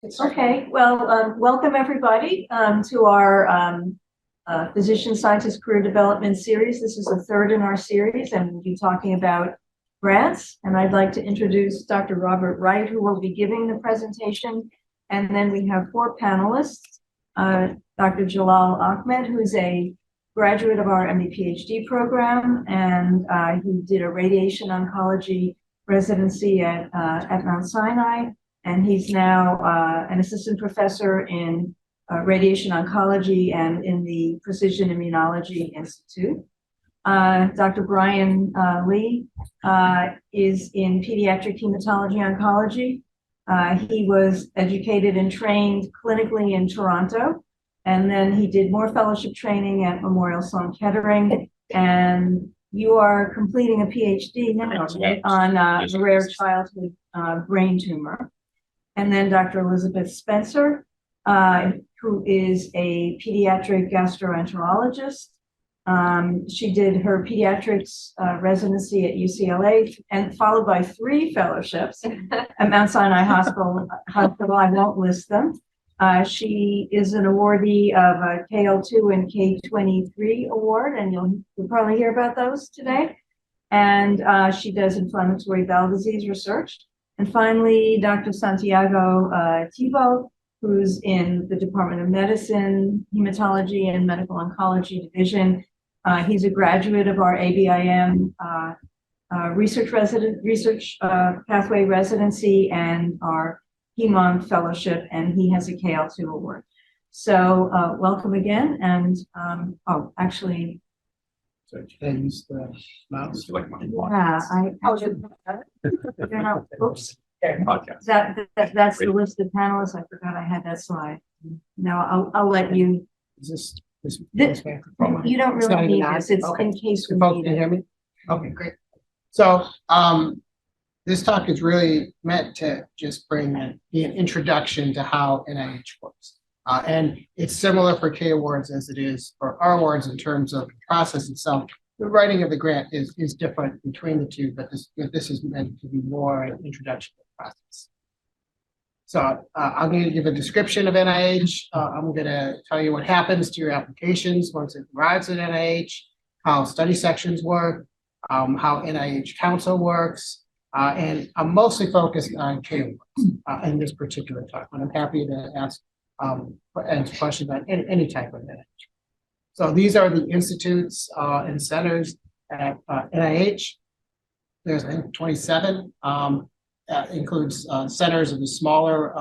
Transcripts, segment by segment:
Okay, well, welcome everybody to our Physician Scientist Career Development Series. This is the third in our series, and we'll be talking about grants. And I'd like to introduce Dr. Robert Wright, who will be giving the presentation. And then we have four panelists, Dr. Jalal Ahmed, who's a graduate of our MD-PhD program, and he did a radiation oncology residency at Mount Sinai. And he's now an assistant professor in radiation oncology and in the Precision Immunology Institute. Dr. Brian Lee is in pediatric hematology oncology. He was educated and trained clinically in Toronto, and then he did more fellowship training at Memorial Sloan Kettering. And you are completing a PhD now on a rare childhood brain tumor. And then Dr. Elizabeth Spencer, who is a pediatric gastroenterologist. She did her pediatrics residency at UCLA and followed by 3 fellowships at Mount Sinai Hospital. I won't list them. She is an awardee of a KL2 and K23 award, and you'll probably hear about those today. And she does inflammatory bowel disease research. And finally, Dr. Santiago Thibault, who's in the Department of Medicine, Hematology, and Medical Oncology Division. He's a graduate of our ABIM research pathway residency and our HEMONC fellowship, and he has a KL2 award. So welcome again. And actually, so can I use the mouse? yeah, oops. That's the list of panelists. I forgot I had that slide. No, I'll let you. Is this you don't really need this. It's okay. In case we need it. Hear me? Okay, great. So this talk is really meant to just bring an introduction to how NIH works. And it's similar for K awards as it is for R awards in terms of the process itself. The writing of the grant is different between the two, but this is meant to be more an introduction to the process. So I'm going to give a description of NIH. I'm going to tell you what happens to your applications once it arrives at NIH, how study sections work, how NIH Council works, and I'm mostly focused on K awards in this particular talk, but I'm happy to answer questions on any type of NIH. So these are the institutes and centers at NIH. There's, I think, 27. Includes centers of the smaller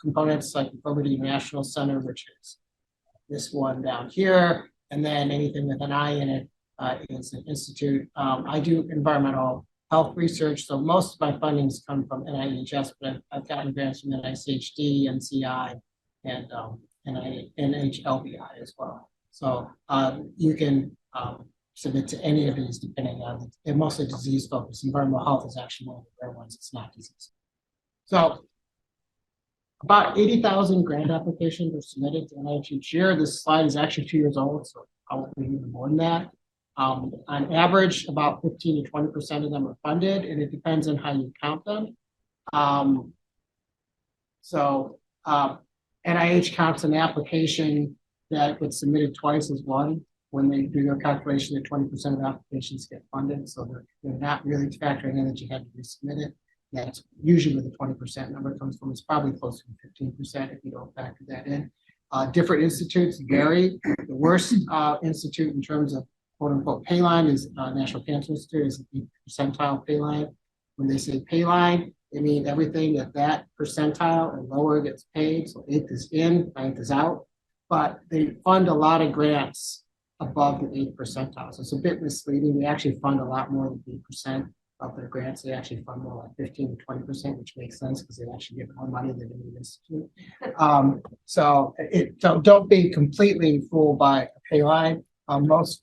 components like the Poverty National Center, which is this one down here, and then anything with an I in it is an institute. I do environmental health research, so most of my fundings come from NIHS, but I've gotten grants from NICHD, NCI, and NHLBI as well. So you can submit to any of these depending on they're mostly disease focused. Environmental health is actually one of the rare ones. It's not disease. So about 80,000 grant applications are submitted to NIH each year. This slide is actually 2 years old, so probably even more than that. On average, about 15 to 20% of them are funded, and it depends on how you count them. NIH counts an application that gets submitted twice as one. When they do their calculation, that 20% of applications get funded. So they're not really factoring in that you had to resubmit it. That's usually where the 20% number comes from. It's probably closer to 15% if you don't factor that in. Different institutes vary. The worst institute in terms of quote unquote pay line is National Cancer Institute, is the percentile pay line. When they say pay line, they mean everything at that percentile and lower gets paid. So 8th is in, 9th is out. But they fund a lot of grants above the 8th percentile. So it's a bit misleading. They actually fund a lot more than 8% of their grants. They actually fund more like 15 to 20%, which makes sense because they actually get more money than any institute. So don't be completely fooled by a pay line. Most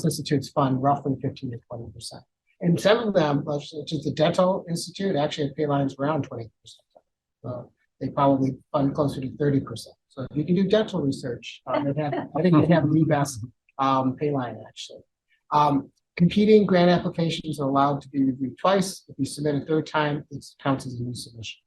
institutes fund roughly 15 to 20%. And some of them, such as the Dental Institute, actually pay lines around 20%. So they probably fund closer to 30%. So if you can do dental research, I think they have the best pay line actually. Competing grant applications are allowed to be reviewed twice. If you submit a third time, it counts as a new submission.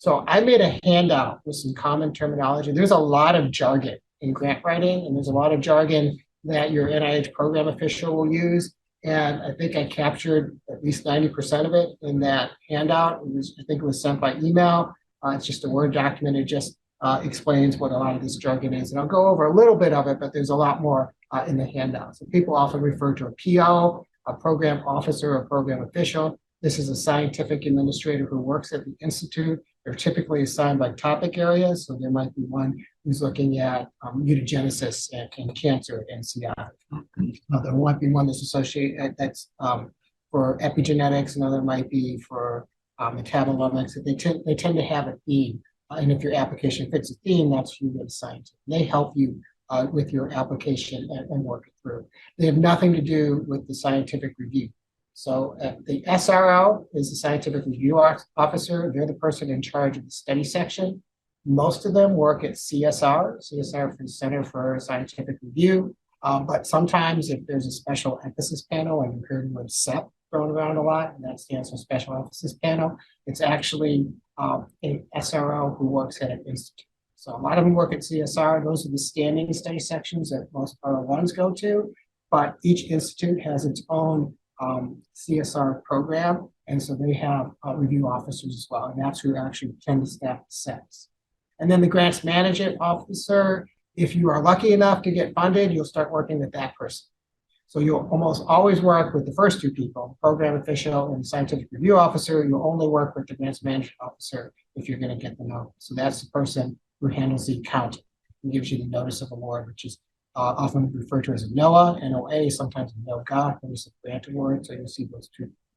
So I made a handout with some common terminology. There's a lot of jargon in grant writing, and there's a lot of jargon that your NIH program official will use. And I think I captured at least 90% of it in that handout. I think it was sent by email. It's just a Word document. It just explains what a lot of this jargon is. And I'll go over a little bit of it, but there's a lot more in the handout. So people often refer to a PO, a program officer, or program official. This is a scientific administrator who works at the institute. They're typically assigned by topic areas. So there might be one who's looking at mutagenesis and cancer at NCI. There might be one that's associated that's for epigenetics. Another might be for metabolomics. They tend to have a theme. And if your application fits a theme, that's who you get assigned to. They help you with your application and work it through. They have nothing to do with the scientific review. So the SRO is the scientific review officer. They're the person in charge of the study section. Most of them work at CSR for the Center for Scientific Review. But sometimes if there's a special emphasis panel, and you heard the word SEP thrown around a lot, and that stands for Special Emphasis Panel, it's actually an SRO who works at an institute. So a lot of them work at CSR. Those are the standing study sections that most R1s go to, but each institute has its own CSR program, and so they have review officers as well, and that's who actually tend to staff the sets. And then the grants management officer, if you are lucky enough to get funded, you'll start working with that person. So you'll almost always work with the first two people, program official and scientific review officer. You'll only work with the grants management officer if you're going to get the notice. So that's the person who handles the accounting and gives you the notice of award, which is often referred to as a NOAA, NOA, sometimes a NOGA, there's a grant award. So you'll see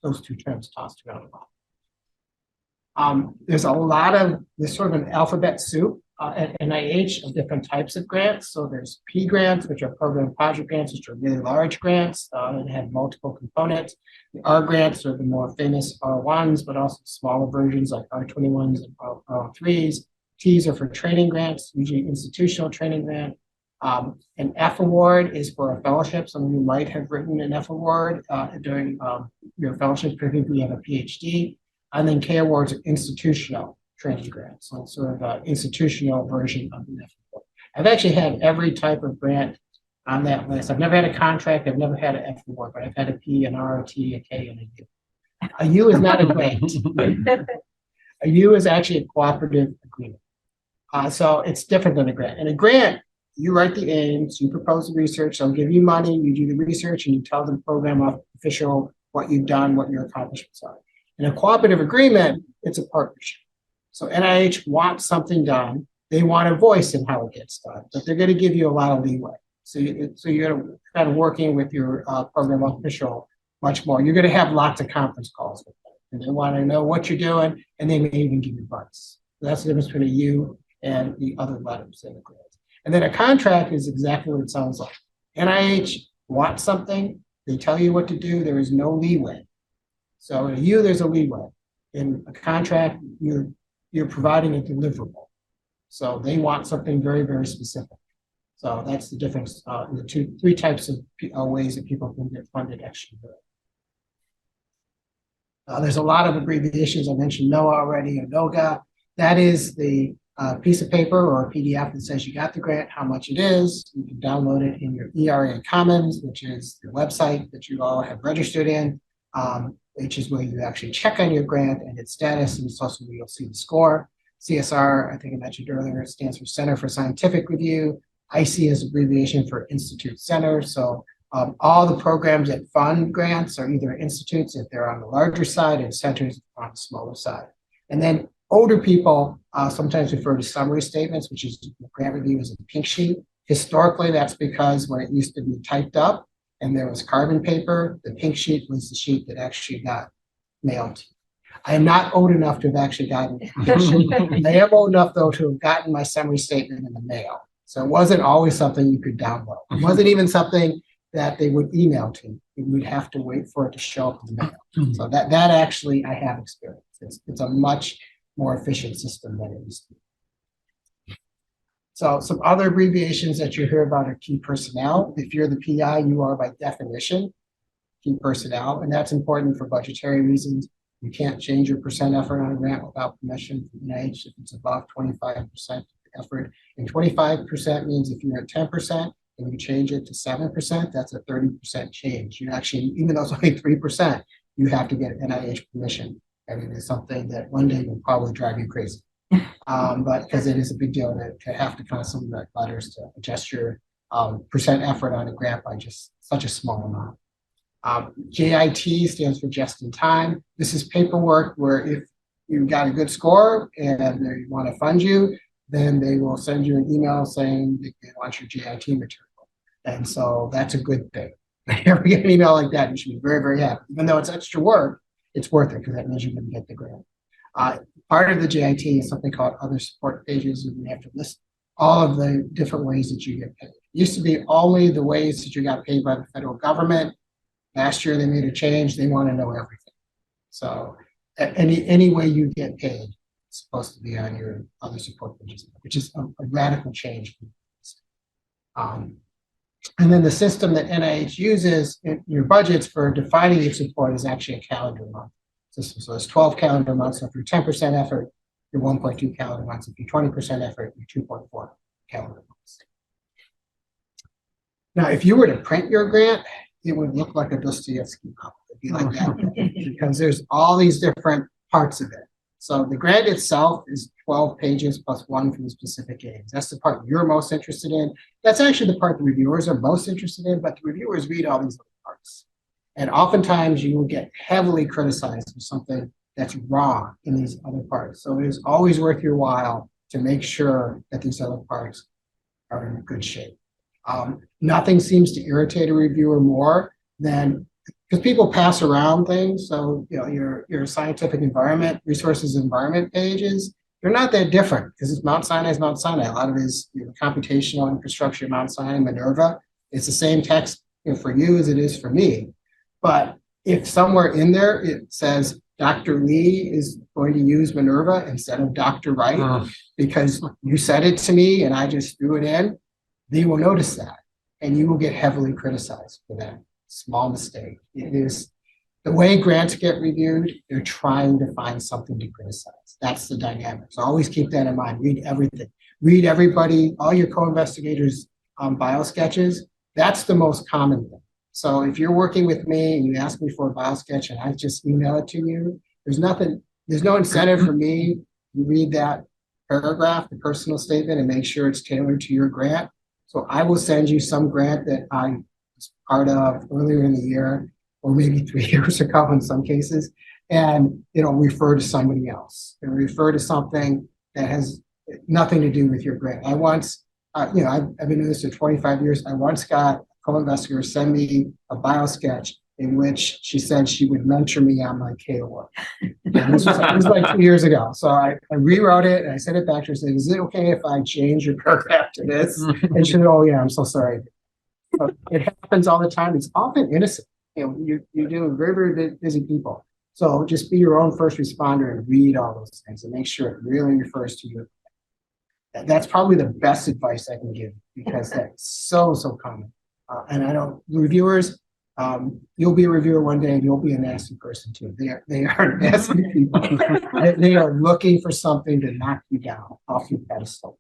those two terms tossed around a lot. There's sort of an alphabet soup at NIH of different types of grants. So there's P grants, which are program project grants, which are really large grants and have multiple components. The R grants are the more famous R1s, but also smaller versions like R21s and R3s. T's are for training grants, usually institutional training grant. An F award is for a fellowship. Some of you might have written an F award during your fellowship period if you have a PhD. And then K awards are institutional training grants. So it's sort of an institutional version of an F award. I've actually had every type of grant on that list. I've never had a contract. I've never had an F award, but I've had a P, an R, a T, a K, and a U. A U is not a grant. A U is actually a cooperative agreement. So it's different than a grant. In a grant, you write the aims, you propose the research, they'll give you money, you do the research, and you tell the program official what you've done, what your accomplishments are. In a cooperative agreement, it's a partnership. So NIH wants something done. They want a voice in how it gets done, but they're going to give you a lot of leeway. So you're kind of working with your program official much more. You're going to have lots of conference calls with them, and they want to know what you're doing, and they may even give you advice. So that's the difference between a U and the other letters in the grant. And then a contract is exactly what it sounds like. NIH wants something, they tell you what to do, there is no leeway. So in a U, there's a leeway. In a contract, you're providing a deliverable. So they want something very, very specific. So that's the difference in the three types of ways that people can get funded extra. There's a lot of abbreviations. I mentioned NOAA already, or NOGA. That is the piece of paper or a PDF that says you got the grant, how much it is. You can download it in your ERA Commons, which is the website that you all have registered in, which is where you actually check on your grant and its status, and it's also where you'll see the score. CSR, I think I mentioned earlier, it stands for Center for Scientific Review. IC is abbreviation for Institute Center. So all the programs that fund grants are either institutes if they're on the larger side and centers on the smaller side. And then older people sometimes refer to summary statements, which is grant review is a pink sheet. Historically, that's because when it used to be typed up and there was carbon paper, the pink sheet was the sheet that actually got mailed to you. I am not old enough to have actually gotten it. I am old enough, though, to have gotten my summary statement in the mail. So it wasn't always something you could download. It wasn't even something that they would email to you. You would have to wait for it to show up in the mail. So that actually I have experienced. It's a much more efficient system than it used to be. So some other abbreviations that you hear about are key personnel. If you're the PI, you are by definition key personnel, and that's important for budgetary reasons. You can't change your percent effort on a grant without permission from NIH if it's above 25% effort. And 25% means if you're at 10% and you change it to 7%, that's a 30% change. You actually, even though it's only 3%, you have to get NIH permission. And it is something that one day will probably drive you crazy. But because it is a big deal to have to constantly write letters to adjust your percent effort on a grant by just such a small amount. JIT stands for just in time. This is paperwork where if you got a good score and they want to fund you, then they will send you an email saying they want your JIT material. And so that's a good thing. If you ever get an email like that, you should be very, very happy. Even though it's extra work, it's worth it because that means you're going to get the grant. Part of the JIT is something called other support pages, and we have to list all of the different ways that you get paid. It used to be only the ways that you got paid by the federal government. Last year they made a change. They want to know everything. So any way you get paid is supposed to be on your other support pages, which is a radical change. And then the system that NIH uses in your budgets for defining your support is actually a calendar month system. So it's 12 calendar months. So if you're 10% effort, you're 1.2 calendar months. If you're 20% effort, you're 2.4 calendar months. Now, if you were to print your grant, it would look like a Dostoevsky novel. It'd be like that because there's all these different parts of it. So the grant itself is 12 pages plus one for the specific aims. That's the part you're most interested in. That's actually the part the reviewers are most interested in, but the reviewers read all these other parts. And oftentimes you will get heavily criticized for something that's wrong in these other parts. So it is always worth your while to make sure that these other parts are in good shape. Nothing seems to irritate a reviewer more than, because people pass around things. So, you know, your scientific environment, resources environment pages, they're not that different because it's Mount Sinai is Mount Sinai. A lot of it is, you know, computational infrastructure, Mount Sinai, Minerva. It's the same text, you know, for you as it is for me. But if somewhere in there it says Dr. Lee is going to use Minerva instead of Dr. Wright because you said it to me and I just threw it in, they will notice that, and you will get heavily criticized for that small mistake. It is the way grants get reviewed, they're trying to find something to criticize. That's the dynamic. So always keep that in mind. Read everything. Read everybody, all your co-investigators' bio sketches. That's the most common thing. So if you're working with me and you ask me for a bio sketch and I just email it to you, there's no incentive for me to read that paragraph, the personal statement, and make sure it's tailored to your grant. So I will send you some grant that I was part of earlier in the year, or maybe 3 years ago in some cases, and it'll refer to somebody else. It'll refer to something that has nothing to do with your grant. I once, I've been doing this for 25 years. I once got a co-investigator send me a bio sketch in which she said she would mentor me on my K award. This was like 2 years ago. So I rewrote it and I sent it back to her and said, is it okay if I change your paragraph to this? And she said, oh yeah, I'm so sorry. But it happens all the time. It's often innocent. You know, you're dealing with very, very busy people. So just be your own first responder and read all those things and make sure it really refers to you. That's probably the best advice I can give because that's so common. And I know reviewers, you'll be a reviewer one day and you'll be a nasty person too. They are nasty people. They are looking for something to knock you down off your pedestal.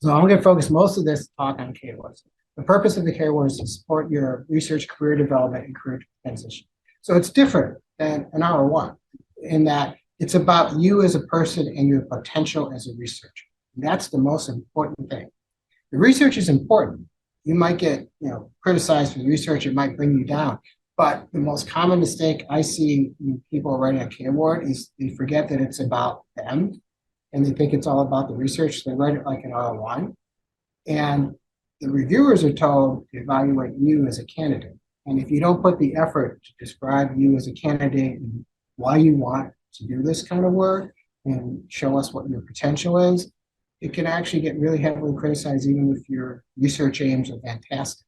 So I'm going to focus most of this talk on K awards. The purpose of the K awards is to support your research, career development, and career transition. So it's different than an R1 in that it's about you as a person and your potential as a researcher. And that's the most important thing. The research is important. You might get, criticized for the research. It might bring you down. But the most common mistake I see in people writing a K award is they forget that it's about them, and they think it's all about the research. They write it like an R1, and the reviewers are told to evaluate you as a candidate. And if you don't put the effort to describe you as a candidate and why you want to do this kind of work and show us what your potential is, it can actually get really heavily criticized even if your research aims are fantastic.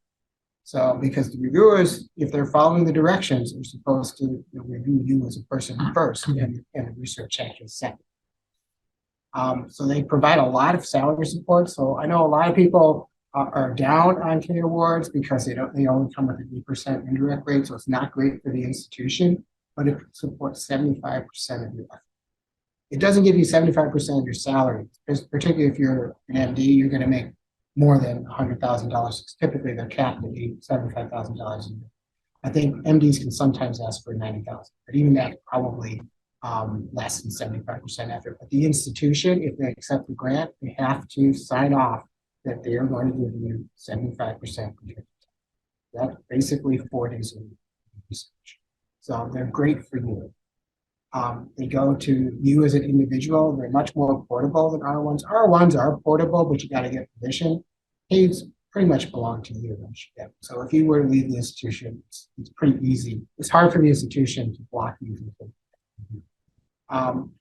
So because the reviewers, if they're following the directions, are supposed to review you as a person first and the research actually second. So they provide a lot of salary support. So I know a lot of people are down on K awards because they only come with an 8% indirect rate, so it's not great for the institution. but it supports 75% of your effort. It doesn't give you 75% of your salary, particularly if you're an MD, you're going to make more than $100,000. Typically, they're capped at $75,000 a year. I think MDs can sometimes ask for 90,000, but even that's probably less than 75% effort. But the institution, if they accept the grant, they have to sign off that they are going to give you 75%. That's basically 4 days a week research. So they're great for you. They go to you as an individual. They're much more portable than R1s. R1s are portable, but you got to get permission. These pretty much belong to you. So if you were to leave the institution, it's pretty easy. It's hard for the institution to block you from things.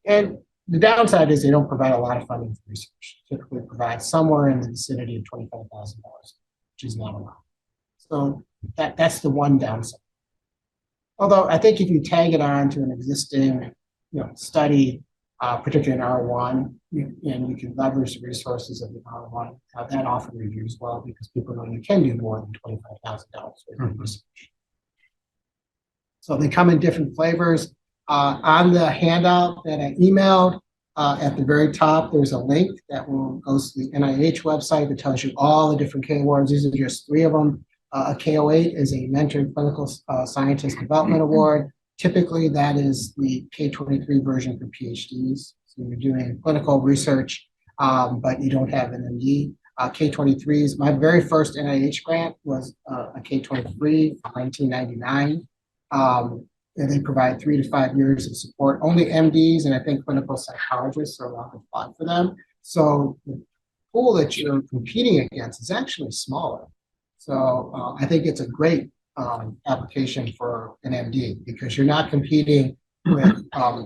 And the downside is they don't provide a lot of funding for research. Typically provide somewhere in the vicinity of $25,000, which is not a lot. So that's the one downside. Although I think if you tag it on to an existing, study, particularly in R1, and you can leverage the resources of the R1, that often reviews well because people know you can do more than $25,000 with research. So they come in different flavors. On the handout that I emailed, at the very top, there's a link that will go to the NIH website that tells you all the different K awards. These are just 3 of them. A K08 is a Mentored Clinical Scientist Development Award. Typically, that is the K23 version for PhDs. So you're doing clinical research, but you don't have an MD. K23s, my very first NIH grant was a K23 from 1999. And they provide 3 to 5 years of support. Only MDs and I think clinical psychologists are allowed to apply for them. So the pool that you're competing against is actually smaller. So I think it's a great application for an MD because you're not competing with a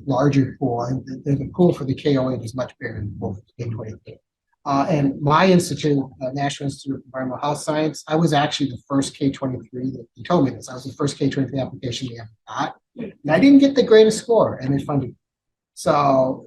larger pool. And the pool for the K08 is much bigger than the pool for the K23. And my institute, National Institute of Environmental Health Science, I was actually the first K23 that you told me this. I was the first K23 application they ever got. And I didn't get the greatest score, and they funded me. So,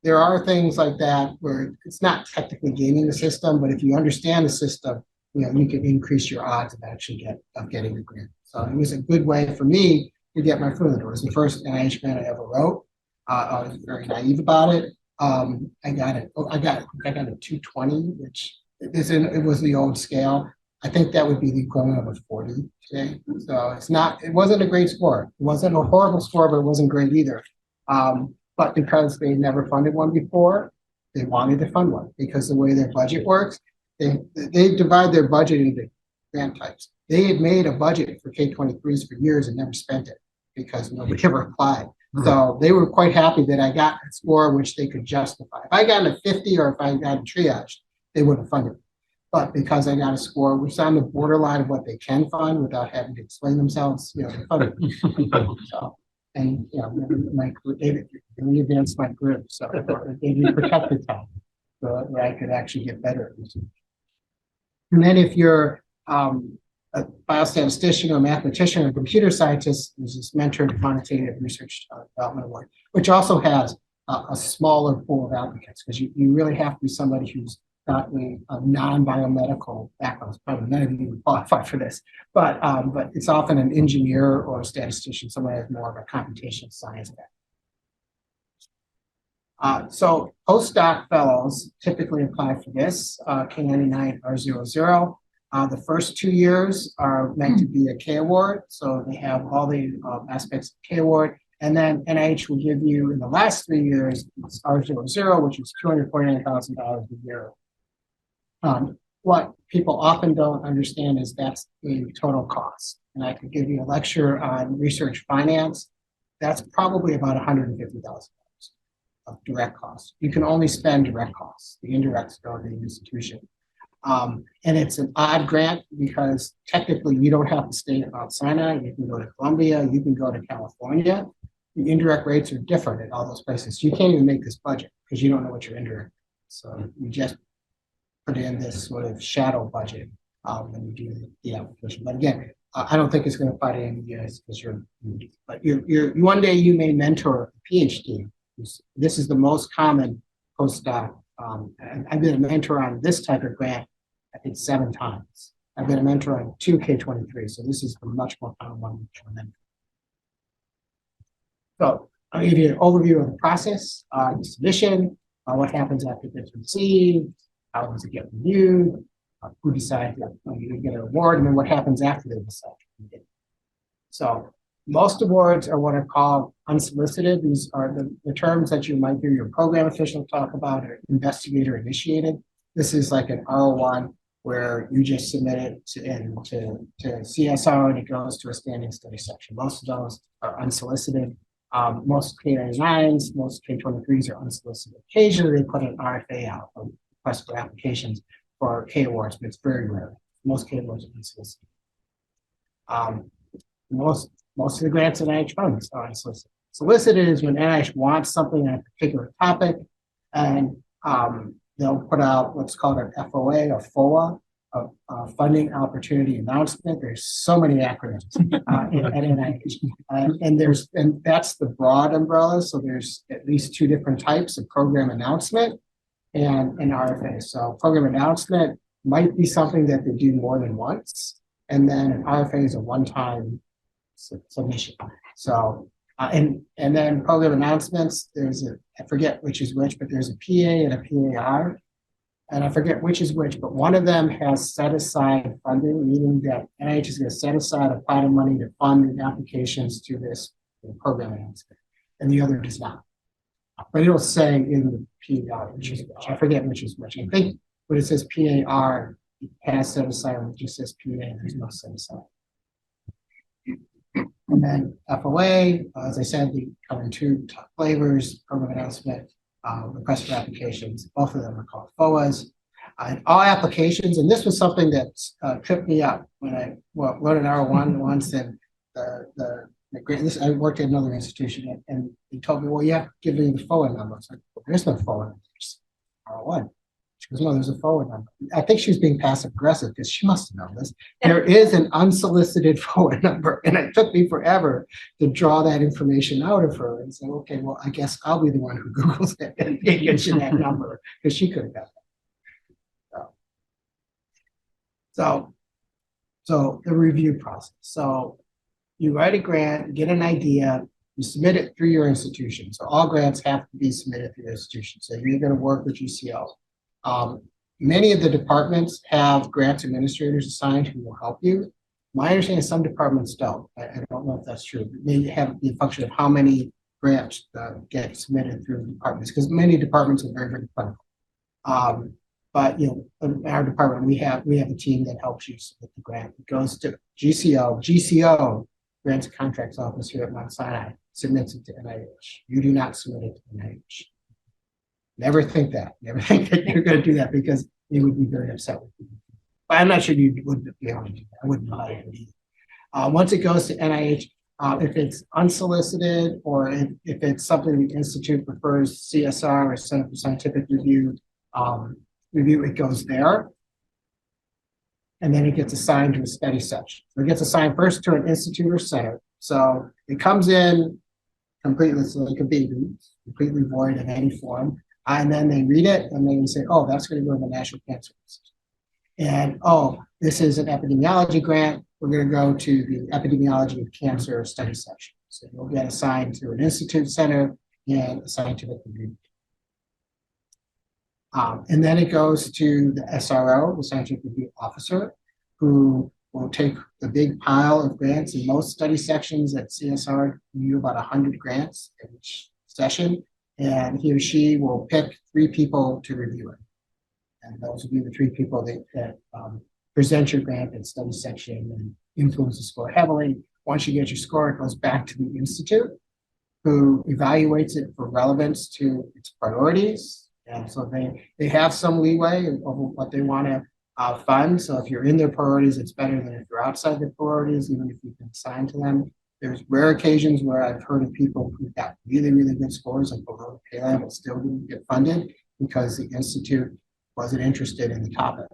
there are things like that where it's not technically gaming the system, but if you understand the system, you can increase your odds of actually getting the grant. So it was a good way for me to get my foot in the door. It was the first NIH grant I ever wrote. I was very naive about it. I got a 220, which it was the old scale. I think that would be the equivalent of a 40 today. So it wasn't a great score. It wasn't a horrible score, but it wasn't great either. But because they never funded one before, they wanted to fund one because the way their budget works, they divide their budget into grant types. They had made a budget for K23s for years and never spent it because nobody ever applied. So they were quite happy that I got a score which they could justify. If I got a 50 or if I got a triage, they wouldn't fund it. But because I got a score which is on the borderline of what they can fund without having to explain themselves, they funded it. So, and they advanced my group, so they gave me protected time so that I could actually get better at research. And then if you're a biostatistician or mathematician or computer scientist, there's this Mentored Quantitative Research Development Award, which also has a smaller pool of applicants because you really have to be somebody who's got a non-biomedical background. Probably none of you would qualify for this, but it's often an engineer or a statistician, someone who has more of a computational science background. So postdoc fellows typically apply for this, K99 R00. The first 2 years are meant to be a K award, so they have all the aspects of K award, and then NIH will give you in the last 3 years R00, which is $249,000 a year. What people often don't understand is that's the total cost, and I could give you a lecture on research finance. That's probably about $150,000 of direct costs. You can only spend direct costs. The indirects go to the institution. And it's an odd grant because technically you don't have to stay at Mount Sinai. You can go to Columbia, you can go to California. The indirect rates are different at all those places. You can't even make this budget because you don't know what your indirect is. So you just put in this sort of shadow budget when you do the application. But again, I don't think it's going to apply to any of you guys because but one day you may mentor a PhD. This is the most common postdoc. I've been a mentor on this type of grant, I think 7 times. I've been a mentor on 2 K23, so this is the much more common one. So I'll give you an overview of the process, the submission, what happens after it gets received, how does it get reviewed, who decides that you get an award, and then what happens after they decide. So most awards are what are called unsolicited. These are the terms that you might hear your program official talk about, or investigator initiated. This is like an R1 where you just submit it to CSR and it goes to a standing study section. Most of those are unsolicited. Most K-99s, most K-23s are unsolicited. Occasionally they put an RFA out, a request for applications for K awards, but it's very rare. Most K awards are unsolicited. Most of the grants in NIH funds are unsolicited. Solicited is when NIH wants something on a particular topic, and they'll put out what's called an FOA or FOA, a funding opportunity announcement. There's so many acronyms at NIH, and that's the broad umbrella. So there's at least two different types of program announcement and an RFA. So program announcement might be something that they do more than once, and then an RFA is a one-time submission. So and then program announcements, I forget which is which, but there's a PA and a PAR, and I forget which is which, but one of them has set aside funding, meaning that NIH is going to set aside a pot of money to fund the applications to this program announcement, and the other does not. But it'll say in the PAR which is which. I forget which is which. I think when it says PAR, it has set aside, when it just says PA, there's no set aside. And then FOA, as I said, they come in two flavors: program announcement, request for applications. Both of them are called FOAs. And all applications, and this was something that tripped me up when I wrote an R1 once, and I worked at another institution, and they told me, well, you have to give me the FOA number. I was like, well, there's no FOA number, there's R1. She goes, no, there's a FOA number. I think she was being passive aggressive because she must have known this. There is an unsolicited FOA number, and it took me forever to draw that information out of her and say, okay, well, I guess I'll be the one who Googles it and gets you that number, because she could have got that. So the review process. So you write a grant, get an idea, you submit it through your institution. So all grants have to be submitted through your institution. So you're going to work with UCL. Many of the departments have grants administrators assigned who will help you. My understanding is some departments don't. I don't know if that's true. But maybe have the function of how many grants get submitted through departments, because many departments are very, very plentiful. But in our department, we have a team that helps you submit the grant. It goes to GCO, Grants and Contracts Office here at Mount Sinai, submits it to NIH. You do not submit it to NIH. Never think that. Never think that you're going to do that, because they would be very upset with you. But I'm not sure you wouldn't be able to do that. I wouldn't know how to do it. Once it goes to NIH, if it's unsolicited, or if it's something the Institute prefers CSR or Center for Scientific Review, it goes there. And then it gets assigned to a study section. So it gets assigned first to an institute or center. So it comes in completely, like a baby, completely void of any form. And then they read it and they say, oh, that's going to go to the National Cancer Institute. And, oh, this is an epidemiology grant. We're going to go to the epidemiology of cancer study section. So you'll get assigned to an institute center and a scientific review. And then it goes to the SRO, the scientific review officer, who will take the big pile of grants. In most study sections at CSR, you do about 100 grants in each session, and he or she will pick 3 people to review it. And those will be the 3 people that present your grant in study section and influence the score heavily. Once you get your score, it goes back to the institute, who evaluates it for relevance to its priorities. And so they have some leeway over what they want to fund. So if you're in their priorities, it's better than if you're outside their priorities, even if you've been assigned to them. There's rare occasions where I've heard of people who got really, really good scores and below the pay level still didn't get funded because the institute wasn't interested in the topic.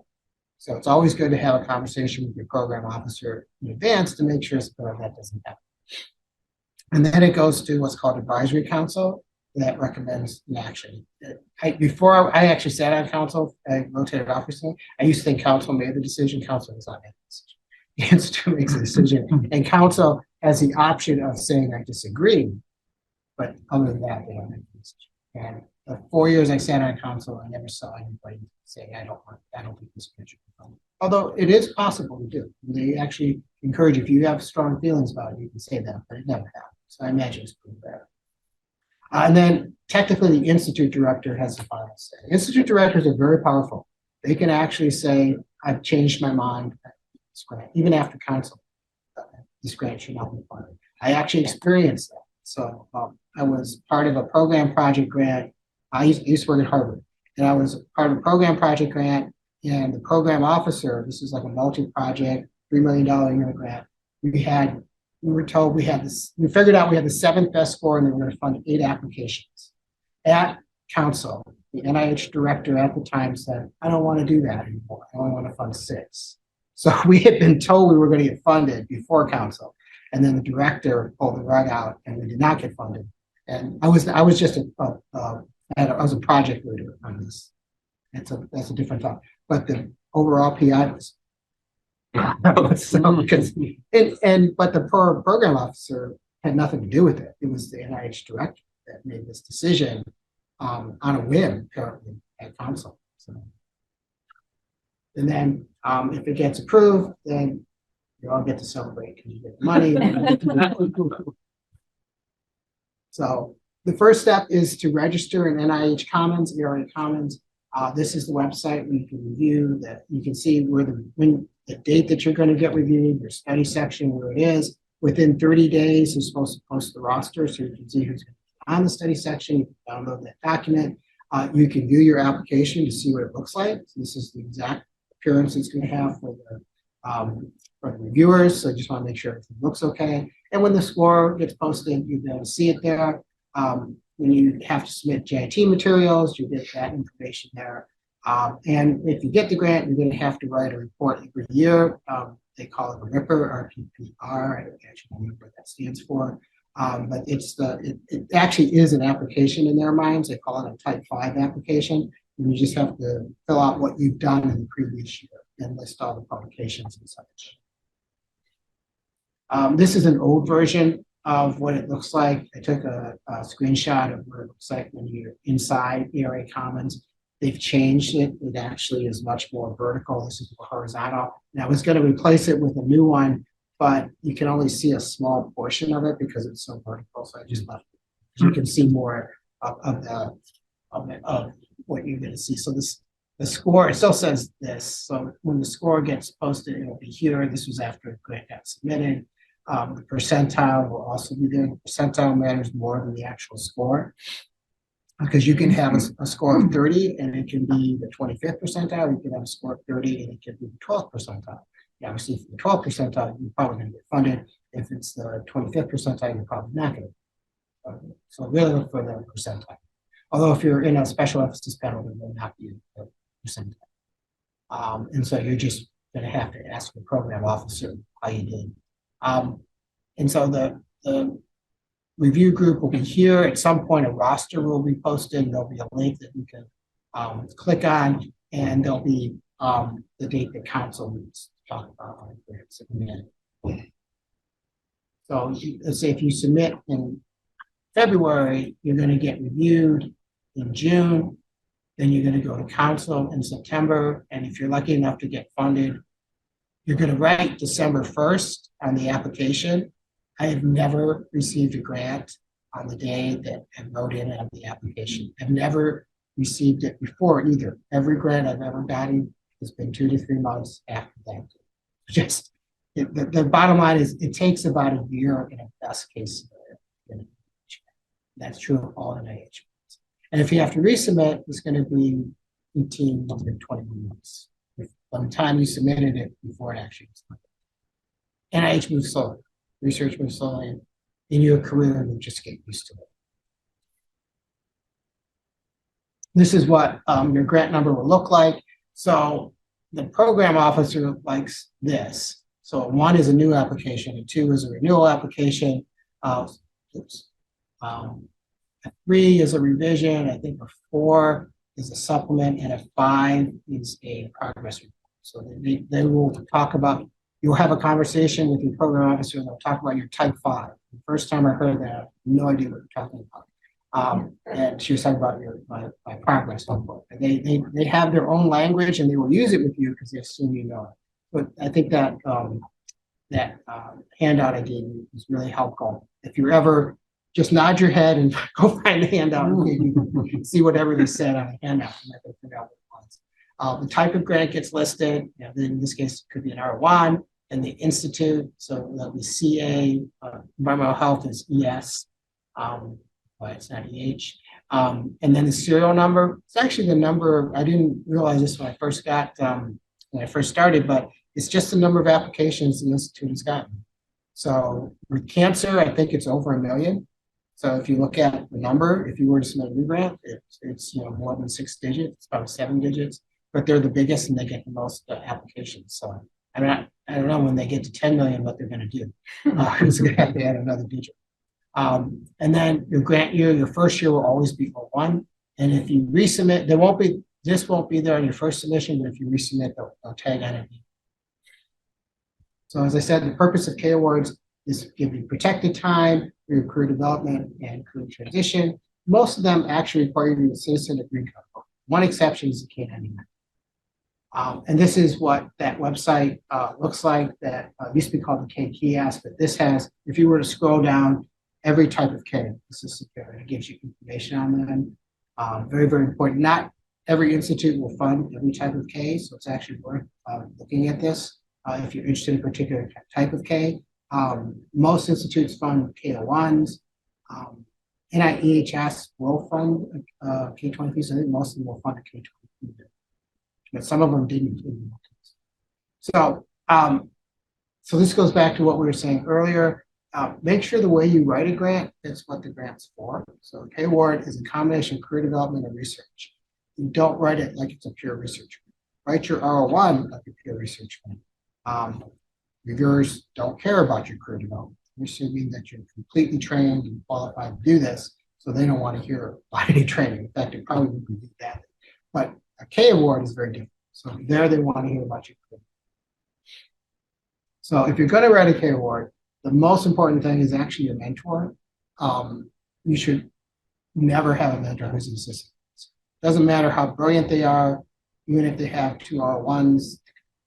So it's always good to have a conversation with your program officer in advance to make sure that doesn't happen. And then it goes to what's called advisory council that recommends an action. Before I actually sat on council, I rotated off recently. I used to think council made the decision. Council does not make the decision. The institute makes a decision, and council has the option of saying I disagree, but other than that, they don't make a decision. And the 4 years I sat on council, I never saw anybody say, I don't think this grant should be funded. Although it is possible to do. They actually encourage you, if you have strong feelings about it, you can say that, but it never happened. So I imagine it's pretty bad. And then technically the institute director has the final say. Institute directors are very powerful. They can actually say, I've changed my mind, this grant, even after council, this grant should not be funded. I actually experienced that. So I was part of a program project grant. I used to work at Harvard, and I was part of a program project grant, and the program officer, this is like a multi-project, $3 million unit grant. We were told we figured out we had the 7th best score, and they were going to fund 8 applications. At council, the NIH director at the time said, I don't want to do that anymore. I only want to fund 6. So we had been told we were going to get funded before council. And then the director pulled the rug out, and we did not get funded. And I was just I was a project leader on this. That's a different topic. But the overall PI was so because but the program officer had nothing to do with it. It was the NIH director that made this decision on a whim, apparently, at council. So, and then if it gets approved, then you all get to celebrate because you get the money. So the first step is to register in NIH Commons, ERA Commons. This is the website where you can review that. You can see where the date that you're going to get reviewed, your study section, where it is. Within 30 days, you're supposed to post the roster so you can see who's going to be on the study section. You can download that document. You can view your application to see what it looks like. So this is the exact appearance it's going to have for the reviewers. So I just want to make sure everything looks okay. And when the score gets posted, you're going to see it there. When you have to submit JIT materials, you get that information there. And if you get the grant, you're going to have to write a report every year. They call it a RIPR, RPPR. I don't actually remember what that stands for. But it actually is an application in their minds. They call it a Type 5 application. And you just have to fill out what you've done in the previous year and list all the publications and such. This is an old version of what it looks like. I took a screenshot of what it looks like when you're inside ERA Commons. They've changed it. It actually is much more vertical. This is more horizontal. And I was going to replace it with a new one, but you can only see a small portion of it because it's so vertical. So I just left it. You can see more of what you're going to see. So the score, it still says this. So when the score gets posted, it'll be here. This was after the grant got submitted. The percentile will also be there. The percentile matters more than the actual score because you can have a score of 30 and it can be the 25th percentile. You can have a score of 30 and it can be the 12th percentile. Obviously, for the 12th percentile, you're probably going to get funded. If it's the 25th percentile, you're probably not going to get funded. So really look for the percentile. Although if you're in a special emphasis panel, it will not be the percentile. And so you're just going to have to ask the program officer how you did. And so the review group will be here. At some point, a roster will be posted. There'll be a link that you can click on, and there'll be the date that council needs to talk about when it's submitted. So let's say if you submit in February, you're going to get reviewed in June. Then you're going to go to council in September. And if you're lucky enough to get funded, you're going to write December 1st on the application. I have never received a grant on the day that I wrote in on the application. I've never received it before either. Every grant I've ever gotten has been 2 to 3 months after that. Just the bottom line is it takes about a year in a best case scenario. That's true of all NIH. And if you have to resubmit, it's going to be 18 to 21 months from the time you submitted it before it actually was done. NIH moves slowly. Research moves slowly. In your career, you just get used to it. This is what your grant number will look like. So the program officer likes this. So 1 is a new application, a 2 is a renewal application. A 3 is a revision. I think a 4 is a supplement, and a 5 is a progress report. So they will talk about, you'll have a conversation with your program officer, and they'll talk about your Type 5. The first time I heard that, I had no idea what you're talking about. And she was talking about my progress on board. And they have their own language and they will use it with you because they assume you know it. But I think that handout I gave you is really helpful. If you ever just nod your head and go find the handout and maybe see whatever they said on the handout. And I can figure out what it was. The type of grant gets listed. You know, in this case, it could be an R1 and the institute. So that'll be CA. Environmental health is ES. But it's not EH. And then the serial number. It's actually the number. I didn't realize this when I first started, but it's just the number of applications the institute has gotten. So with cancer, I think it's over 1 million. So if you look at the number, if you were to submit a new grant, it's more than 6 digits, it's probably 7 digits, but they're the biggest and they get the most applications. So I don't know when they get to 10 million what they're going to do. It's going to have to add another digit. And then your grant year, your first year will always be O1. And if you resubmit, this won't be there on your first submission, but if you resubmit, they'll tag on it. So as I said, the purpose of K awards is to give you protected time for your career development and career transition. Most of them actually require you to be a citizen of green card. One exception is the K-99. And this is what that website looks like. That used to be called the K kiosk, but this has, if you were to scroll down, every type of K. This is secure. It gives you information on them. Very, very important. Not every institute will fund every type of K, so it's actually worth looking at this if you're interested in a particular type of K. Most institutes fund K01s. NIEHS will fund K23s. I think most of them will fund a K23, but some of them didn't. So, so this goes back to what we were saying earlier. Make sure the way you write a grant is what the grant's for. So K award is a combination of career development and research. You don't write it like it's a pure research grant. Write your R01 like a pure research grant. Reviewers don't care about your career development. They're assuming that you're completely trained and qualified to do this, so they don't want to hear about any training. In fact, it probably would be that. But a K award is very different. So there they want to hear about your career. So if you're going to write a K award, the most important thing is actually your mentor. You should never have a mentor who's an assistant. Doesn't matter how brilliant they are, even if they have 2 R1s,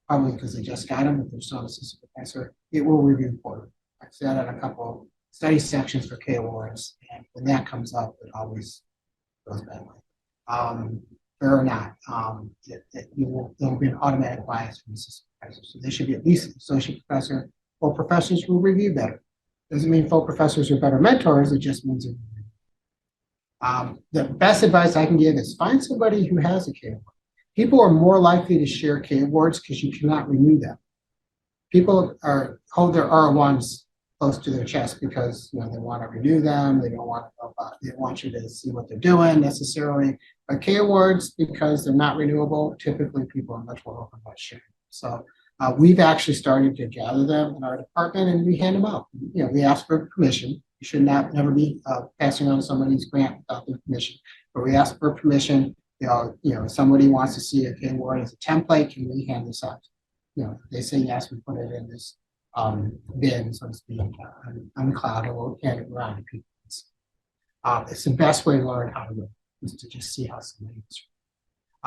probably because they just got them, if they're still an assistant professor, it will review for you. I've said on a couple study sections for K awards, and when that comes up, it always goes badly. Fair or not, there will be an automatic bias from the assistant professor. So they should be at least an associate professor. Full professors will review better. Doesn't mean full professors are better mentors, it just means the best advice I can give is find somebody who has a K award. People are more likely to share K awards because you cannot renew them. People hold their R1s close to their chest because they want to renew them. They don't want they want you to see what they're doing necessarily. But K awards, because they're not renewable, typically people are much more open about sharing. So we've actually started to gather them in our department and we hand them out. We ask for permission. You should never be passing on somebody's grant without their permission. But we ask for permission. If somebody wants to see a K award as a template, can we hand this out? They say yes, we put it in this bin, so to speak, on the cloud, and we'll hand it around to people. It's the best way to learn how to do it, is to just see how somebody is.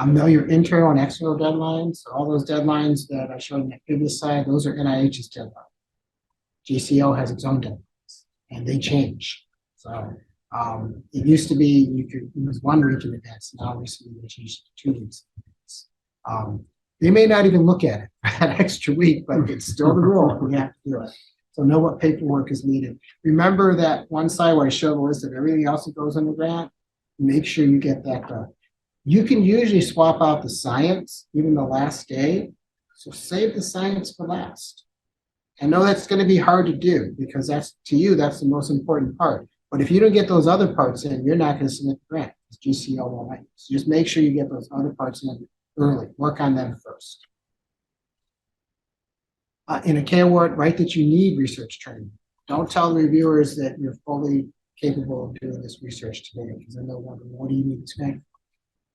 Know your internal and external deadlines. So all those deadlines that I showed in the previous slide, those are NIH's deadlines. JCO has its own deadlines, and they change. So it used to be it was 1 week in advance. Now recently they changed it to 2 weeks in advance. They may not even look at it for that extra week, but it's still the rule. We have to do it. So know what paperwork is needed. Remember that one slide where I showed a list of everything else that goes in the grant? Make sure you get that done. You can usually swap out the science, even the last day. So save the science for last. I know that's going to be hard to do because that's the most important part. But if you don't get those other parts in, you're not going to submit the grant. It's GCO won't let you. So just make sure you get those other parts in early. Work on them first. In a K award, write that you need research training. Don't tell the reviewers that you're fully capable of doing this research today because then they'll wonder, what do you need this grant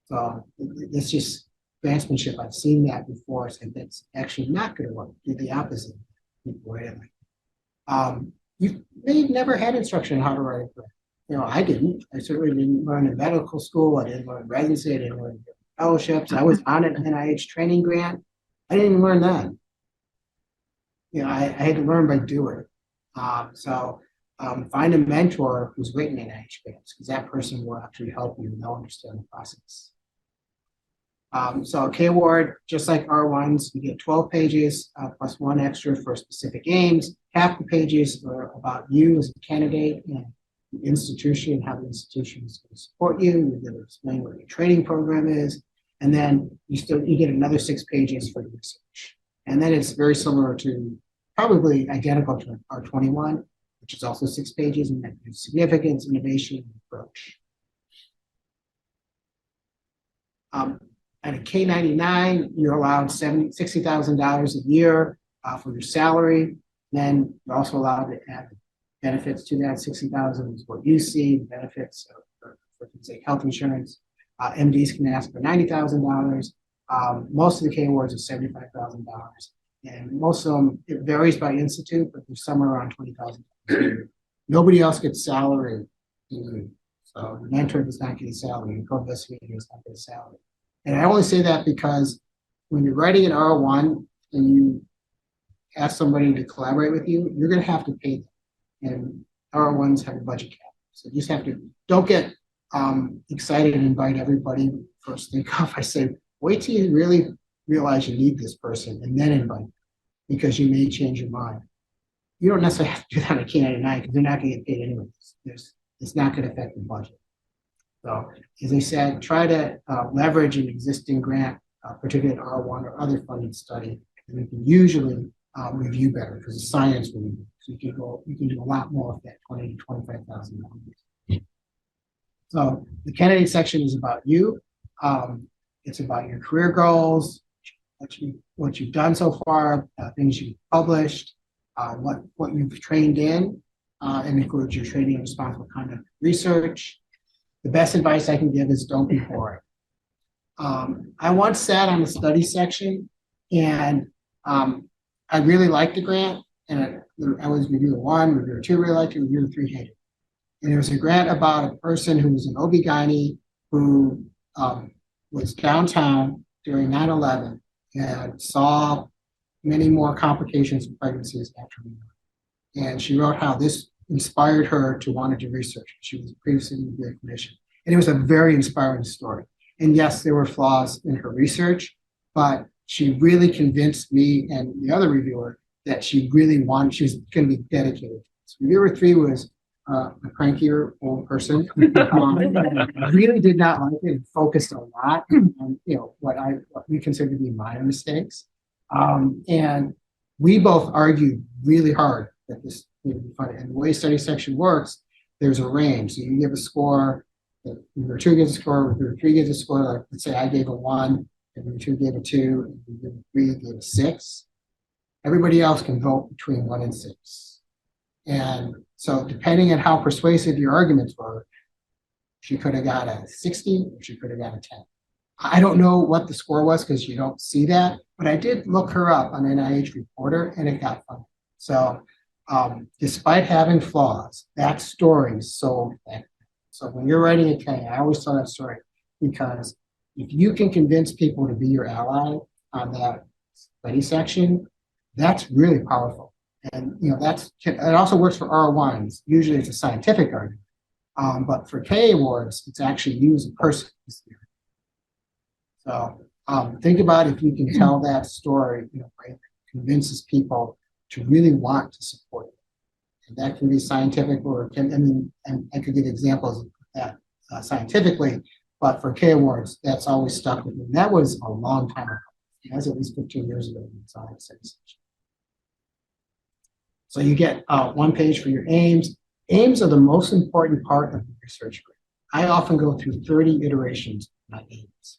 for? So it's just advancementship. I've seen that before. So that's actually not going to work. Do the opposite. they've never had instruction on how to write a grant. I didn't. I certainly didn't learn in medical school. I didn't learn residency. I didn't learn fellowships. I was on an NIH training grant. I didn't even learn that. I had to learn by doing. Find a mentor who's written NIH grants, because that person will actually help you and they'll understand the process. So K award, just like R1s, you get 12 pages plus one extra for specific aims. Half the pages are about you as a candidate and the institution, how the institution is going to support you. You're going to explain what your training program is. And then you get another 6 pages for the research. And then it's very similar to, probably identical to R21, which is also 6 pages, and that gives significance, innovation, and approach. At a K99, you're allowed $60,000 a year for your salary. Then you're also allowed to add benefits to that. $60,000 is what you see, benefits for things like health insurance. MDs can ask for $90,000. Most of the K awards are $75,000. And most of them, it varies by institute, but there's somewhere around $20,000. Nobody else gets salary. So the mentor does not get a salary. The co-investigator does not get a salary. And I only say that because when you're writing an R1 and you ask somebody to collaborate with you, you're going to have to pay them. And R1s have a budget cap. So you just have to, don't get excited and invite everybody first think off. I say, wait till you really realize you need this person and then invite them, because you may change your mind. You don't necessarily have to do that on a K99 because they're not going to get paid anyways. It's not going to affect the budget. So, as I said, try to leverage an existing grant, particularly an R1 or other funded study, and you can usually review better because the science will review. So you can do a lot more with that $20,000 to $25,000. So the candidate section is about you. It's about your career goals, what you've done so far, things you've published, what you've trained in, and includes your training in responsible conduct research. The best advice I can give is don't be boring. I once sat on the study section, and I really liked the grant, and I was reviewer 1, reviewer 2 really liked it, reviewer 3 hated it. And there was a grant about a person who was an OB-GYN who was downtown during 9/11 and saw many more complications of pregnancies after we. And she wrote how this inspired her to want to do research. She was previously in the clinician. And it was a very inspiring story. And yes, there were flaws in her research, but she really convinced me and the other reviewer that she really wanted, she was going to be dedicated. So reviewer 3 was a crankier old person. Really did not like it and focused a lot on what we consider to be minor mistakes. And we both argued really hard that this needed to be funded. And the way study section works, there's a range. So you give a score, reviewer 2 gives a score, reviewer 3 gives a score. Like, let's say I gave a 1, and reviewer 2 gave a 2, and reviewer 3 gave a 6. Everybody else can vote between 1 and 6. And so depending on how persuasive your arguments were, she could have got a 60 or she could have got a 10. I don't know what the score was because you don't see that, but I did look her up on NIH Reporter and it got funded. So despite having flaws, that story is so effective. So when you're writing a K, I always tell that story because if you can convince people to be your ally on that study section, that's really powerful. And it also works for R1s. Usually it's a scientific argument. But for K awards, it's actually you as a person. So think about if you can tell that story, right, convinces people to really want to support it. And that can be scientific or and I could give examples of that scientifically, but for K awards, that's always stuck with me. And that was a long time ago. It was at least 15 years ago in science section. So you get 1 page for your aims. Aims are the most important part of the research group. I often go through 30 iterations of my aims.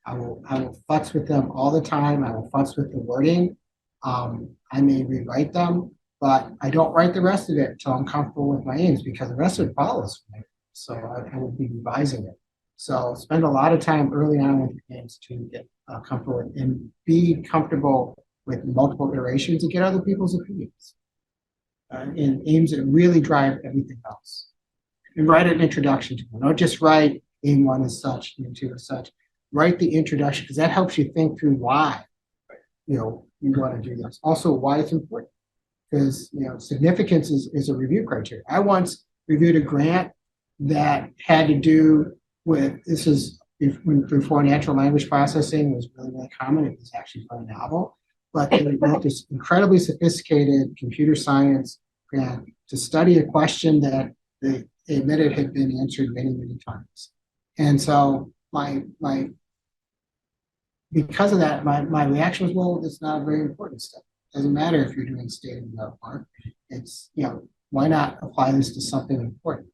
I will futz with them all the time. I will futz with the wording. I may rewrite them, but I don't write the rest of it until I'm comfortable with my aims because the rest of it follows me. So I will be revising it. So spend a lot of time early on with your aims to get comfortable with and be comfortable with multiple iterations and get other people's opinions. in aims that really drive everything else. And write an introduction to them. Don't just write aim one as such, aim two as such. Write the introduction because that helps you think through why you want to do this. Also, why it's important because significance is a review criteria. I once reviewed a grant that had to do with before natural language processing was really, really common. It was actually very novel, but they built this incredibly sophisticated computer science grant to study a question that they admitted had been answered many, many times. And so because of that, my reaction was, well, it's not a very important step. It doesn't matter if you're doing state-of-the-art work. It's, why not apply this to something important?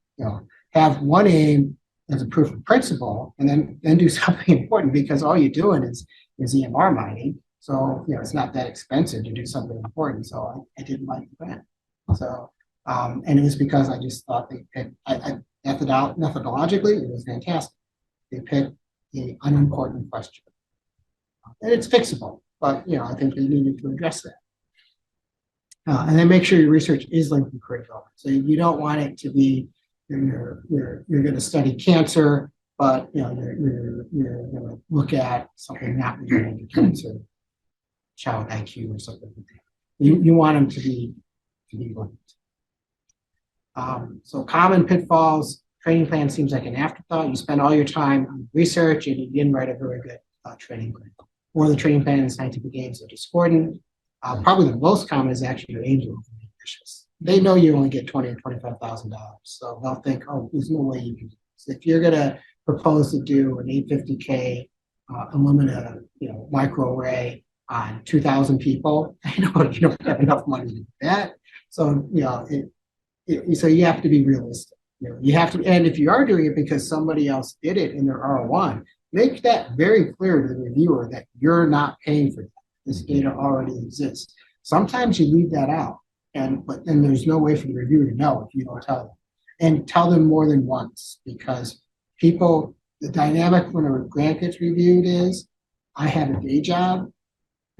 Have one aim as a proof of principle and then do something important because all you're doing is EMR mining. So, it's not that expensive to do something important. So I didn't like the grant. So, and it was because I just thought they picked, methodologically, it was fantastic. They picked the unimportant question. And it's fixable, but I think they needed to address that. And then make sure your research is linked to curriculum. So you don't want it to be you're going to study cancer, but you're going to look at something not related to cancer, child IQ or something like that. You want them to be linked. So common pitfalls. Training plan seems like an afterthought. You spend all your time on research and you didn't write a very good training plan. Or the training plan and scientific aims are discordant. Probably the most common is actually your aims are overly ambitious. They know you only get $20,000 or $25,000, so they'll think, oh, there's no way you can do this. If you're going to propose to do an 850K Illumina, microarray on 2,000 people, I know you don't have enough money to do that. So so you have to be realistic. You have to, and if you are doing it because somebody else did it in their R1, make that very clear to the reviewer that you're not paying for that. This data already exists. Sometimes you leave that out, but then there's no way for the reviewer to know if you don't tell them. And tell them more than once because the dynamic when a grant gets reviewed is, I have a day job.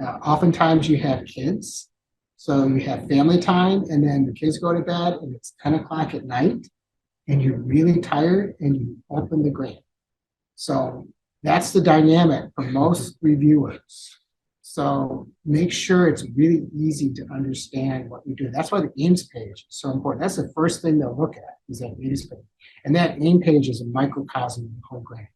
Oftentimes you have kids, so you have family time, and then the kids go to bed, and it's 10 o'clock at night, and you're really tired, and you open the grant. So that's the dynamic for most reviewers. So make sure it's really easy to understand what you're doing. That's why the aims page is so important. That's the first thing they'll look at is that aims page. And that aim page is a microcosm of the whole grant.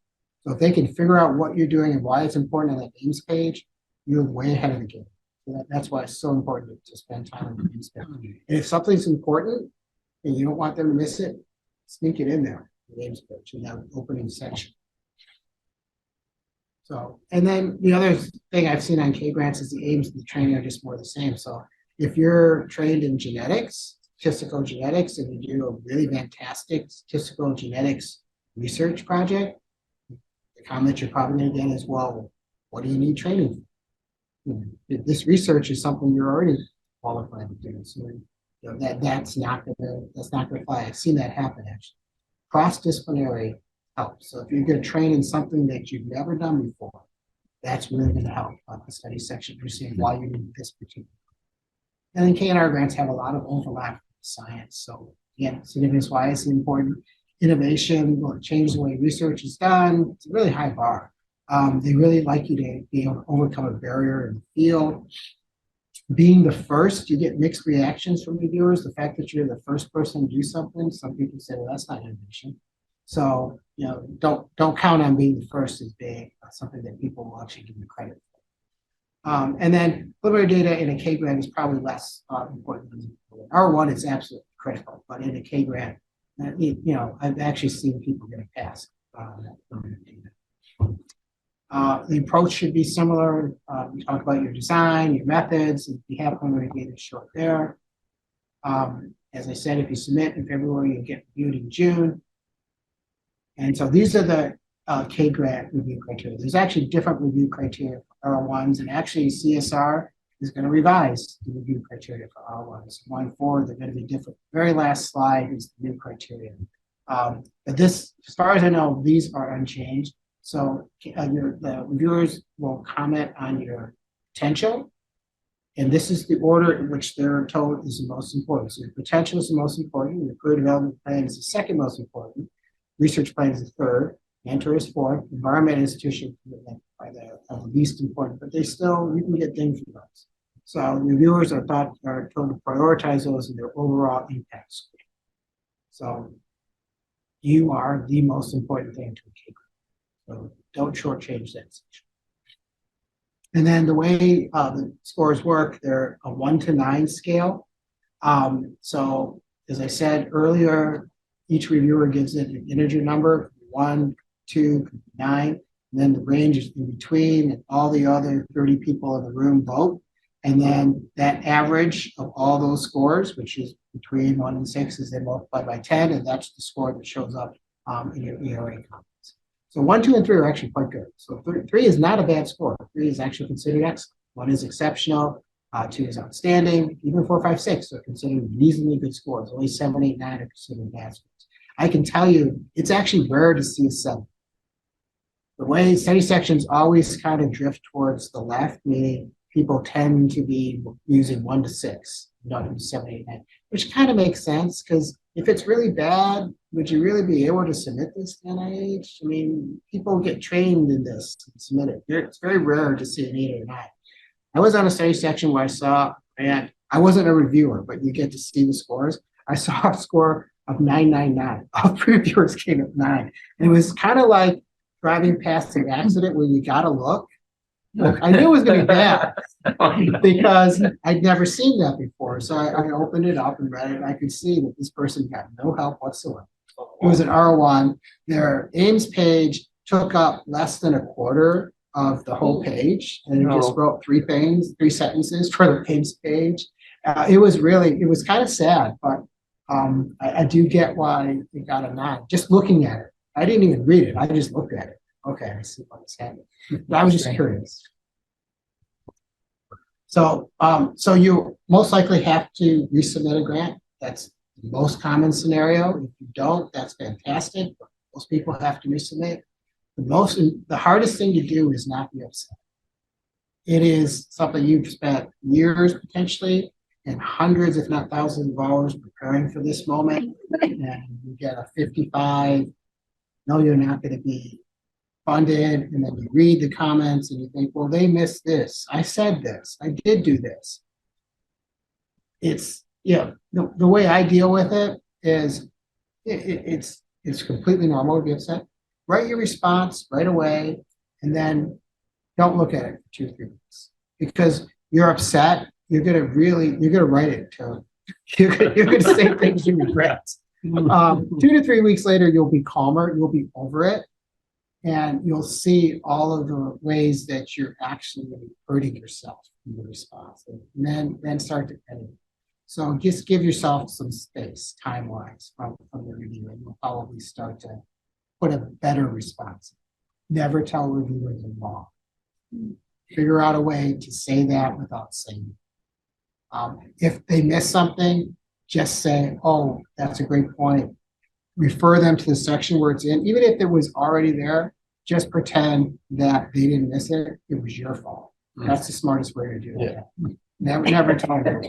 So if they can figure out what you're doing and why it's important on that aims page, you're way ahead of the game. So that's why it's so important to spend time on the aims page. And if something's important and you don't want them to miss it, sneak it in there, the aims page, in that opening section. So, and then the other thing I've seen on K grants is the aims of the training are just more the same. So if you're trained in genetics, statistical genetics, and you do a really fantastic statistical genetics research project, the comment you're probably going to get is, well, what do you need training for? This research is something you're already qualified to do. So that's not going to fly. I've seen that happen actually. Cross-disciplinary help. So if you're going to train in something that you've never done before, that's really going to help the study section. You're seeing why you need this particular. And then K&R grants have a lot of overlap with science. So again, significance why is important. Innovation will change the way research is done. It's a really high bar. They really like you to be able to overcome a barrier in the field. Being the first, you get mixed reactions from reviewers. The fact that you're the first person to do something, some people say, well, that's not innovation. So, don't count on being the first as being something that people will actually give you credit for. And then preliminary data in a K grant is probably less important than R1 is absolutely critical, but in a K grant, I've actually seen people get a pass. The approach should be similar. We talk about your design, your methods. If you have preliminary data, show it there. As I said, if you submit in February, you'll get reviewed in June. And so these are the K grant review criteria. There's actually different review criteria for R1s, and actually CSR is going to revise the review criteria for R1s. Going forward, they're going to be different. The very last slide is the new criteria. But this, as far as I know, these are unchanged. So the reviewers will comment on your potential And this is the order in which they're told is the most important. So your potential is the most important, your career development plan is the second most important, research plan is the third, mentor is fourth, environment institution commitment are the least important, but they still, you can get things from those. So reviewers are told to prioritize those in their overall impact score. So you are the most important thing to achieve. So don't shortchange that section. And then the way the scores work, they're a 1 to 9 scale. So as I said earlier, each reviewer gives it an integer number, 1, 2, 9, and then the range is in between, and all the other 30 people in the room vote. And then that average of all those scores, which is between 1 and 6, is then multiplied by 10, and that's the score that shows up in your ERA comments. So 1, 2, and 3 are actually quite good. So 3 is not a bad score. 3 is actually considered excellent. 1 is exceptional. 2 is outstanding. Even 4, 5, 6 are considered reasonably good scores. Only 7, 8, 9 are considered bad scores. I can tell you, it's actually rare to see a 7. The way study sections always kind of drift towards the left, meaning people tend to be using 1 to 6, not use 7, 8, 9, which kind of makes sense because if it's really bad, would you really be able to submit this to NIH? I mean, people get trained in this and submit it. It's very rare to see an 8 or 9. I was on a study section where I saw, and I wasn't a reviewer, but you get to see the scores. I saw a score of 999. All 3 reviewers came at 9. And it was kind of like driving past an accident where you got to look. I knew it was going to be bad because I'd never seen that before. So I opened it up and read it, and I could see that this person got no help whatsoever. It was an R1. Their Ames page took up less than a quarter of the whole page, and it just wrote 3 sentences for the Ames page. It was kind of sad, but I do get why it got a 9. Just looking at it, I didn't even read it. I just looked at it. Okay, I see what's happening. I was just curious. So, so you most likely have to resubmit a grant. That's the most common scenario. If you don't, that's fantastic. But most people have to resubmit. The hardest thing to do is not be upset. It is something you've spent years potentially and hundreds, if not thousands of hours preparing for this moment. And you get a 55, no, you're not going to be funded, and then you read the comments and you think, well, they missed this. I said this. I did do this. It's, the way I deal with it is it's completely normal to be upset. Write your response right away, and then don't look at it for 2 or 3 weeks because you're upset. You're gonna write it to you're gonna say things you regret. 2 to 3 weeks later, you'll be calmer. You'll be over it. And you'll see all of the ways that you're actually hurting yourself in the response, and then start to edit. So just give yourself some space, time-wise, from the review, and you'll probably start to put a better response. Never tell reviewers they're wrong. Figure out a way to say that without saying it. If they miss something, just say, "Oh, that's a great point." Refer them to the section where it's in. Even if it was already there, just pretend that they didn't miss it. It was your fault. That's the smartest way to do it. Never tell them.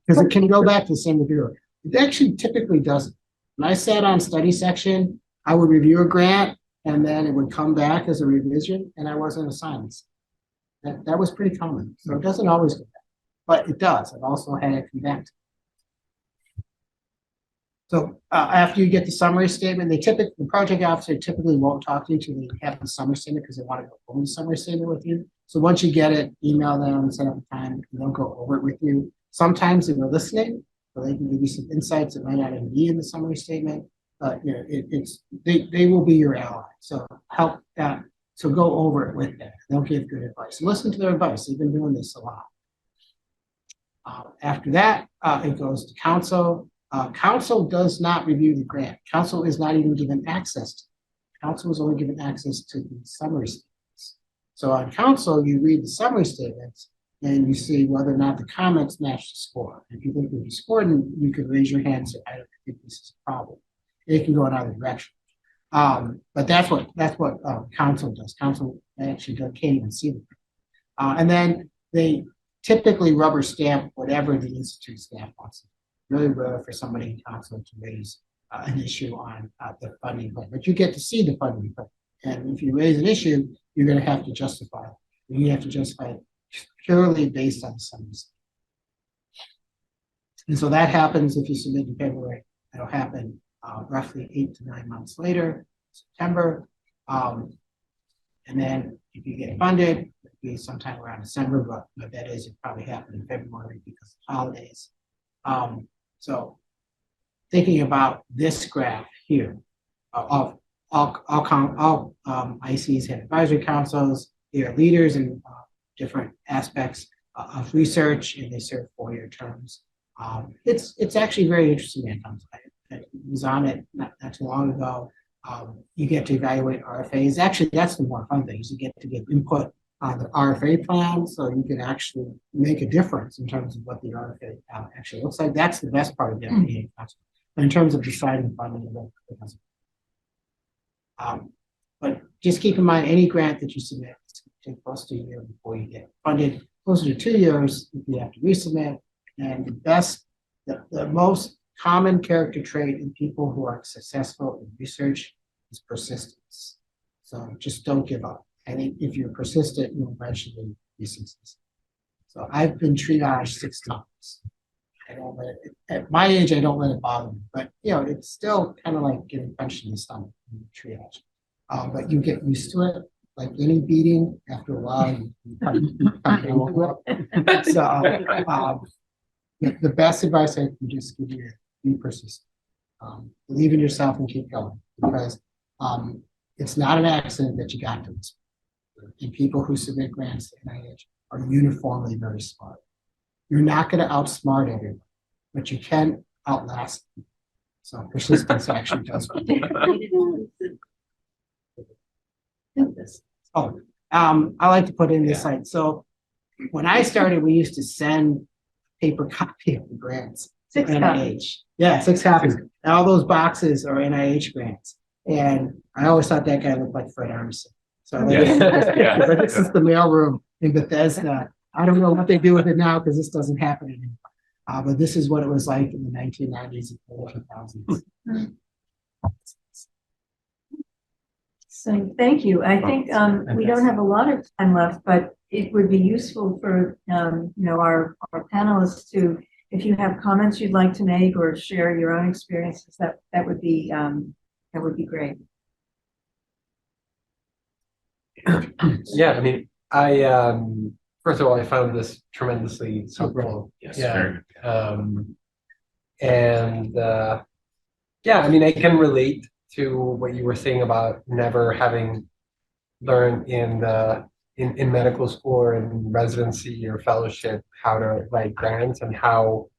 Because it can go back to the same reviewer. It actually typically doesn't. When I sat on study section, I would review a grant, and then it would come back as a revision, and I wasn't assigned. That was pretty common. So it doesn't always go back, but it does. I've also had it come back to. So after you get the summary statement, the project officer typically won't talk to you until they have the summary statement because they want to go over the summary statement with you. So once you get it, email them, set up a time, and they'll go over it with you. Sometimes they were listening, so they can give you some insights that might not even be in the summary statement. But they will be your ally. So help that. So go over it with them. They'll give good advice. And listen to their advice. They've been doing this a lot. After that, it goes to council. Council does not review the grant. Council is not even given access to it. Council is only given access to the summary statements. So on council, you read the summary statements and you see whether or not the comments match the score. If you think they're discordant, you could raise your hand and say, I don't think this is a problem. It can go in either direction. But that's what council does. Council actually can't even see them. And then typically rubber stamp whatever the institute staff wants. Really rare for somebody in council to raise an issue on the funding plan, but you get to see the funding plan. And if you raise an issue, you're going to have to justify it. You have to justify it purely based on sums. And so that happens if you submit in February. It'll happen roughly 8 to 9 months later, September. And then if you get funded, it'll be sometime around December, but my bet is it probably happen in February because of holidays. So thinking about this graph here of all ICs have advisory councils, they are leaders in different aspects of research, and they serve 4-year terms. It's actually very interesting that comes. I was on it not too long ago. You get to evaluate RFAs. Actually, that's the more fun thing, is you get to give input on the RFA plan, so you can actually make a difference in terms of what the RFA actually looks like. That's the best part of the NIH. But in terms of deciding funding, it doesn't. But just keep in mind, any grant that you submit, it's going to take close to a year before you get funded, closer to 2 years if you have to resubmit. And the most common character trait in people who are successful in research is persistence. So just don't give up. I think if you're persistent, you'll eventually be successful. So I've been triaged 6 times. I don't let it, at my age, I don't let it bother me, but it's still kind of like getting punched in the stomach in the triage. But you get used to it. Like any beating, after a while, you come into it. So the best advice I can just give you is be persistent. Believe in yourself and keep going, because it's not an accident that you got to this. And people who submit grants to NIH are uniformly very smart. You're not going to outsmart everyone, but you can outlast them. So persistence actually does. I like to put in this site. So when I started, we used to send paper copy of the grants. 6 NIH. copies. Yeah, 6 copies. And all those boxes are NIH grants. And I always thought that guy looked like Fred Armisen. So but this is the mailroom in Bethesda. I don't know what they do with it now because this doesn't happen anymore. But this is what it was like in the 1990s and early 2000s. So thank you. I think we don't have a lot of time left, but it would be useful for our panelists to, if you have comments you'd like to make or share your own experiences, that would be great. Yeah, I mean, I first of all, I found this tremendously helpful. Yes, yeah. Yeah, I mean, I can relate to what you were saying about never having learned in medical school or in residency or fellowship how to write grants and how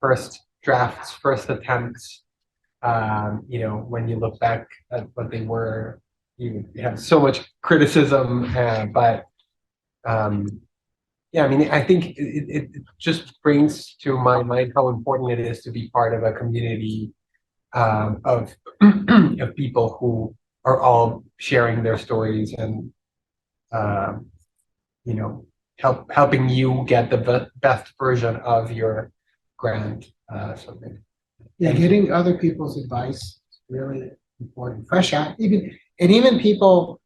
first drafts, first attempts, when you look back at what they were, you have so much criticism, but I mean, I think it just brings to my mind how important it is to be part of a community of people who are all sharing their stories and helping you get the best version of your grant. Getting other people's advice is really important. Fresh out, even people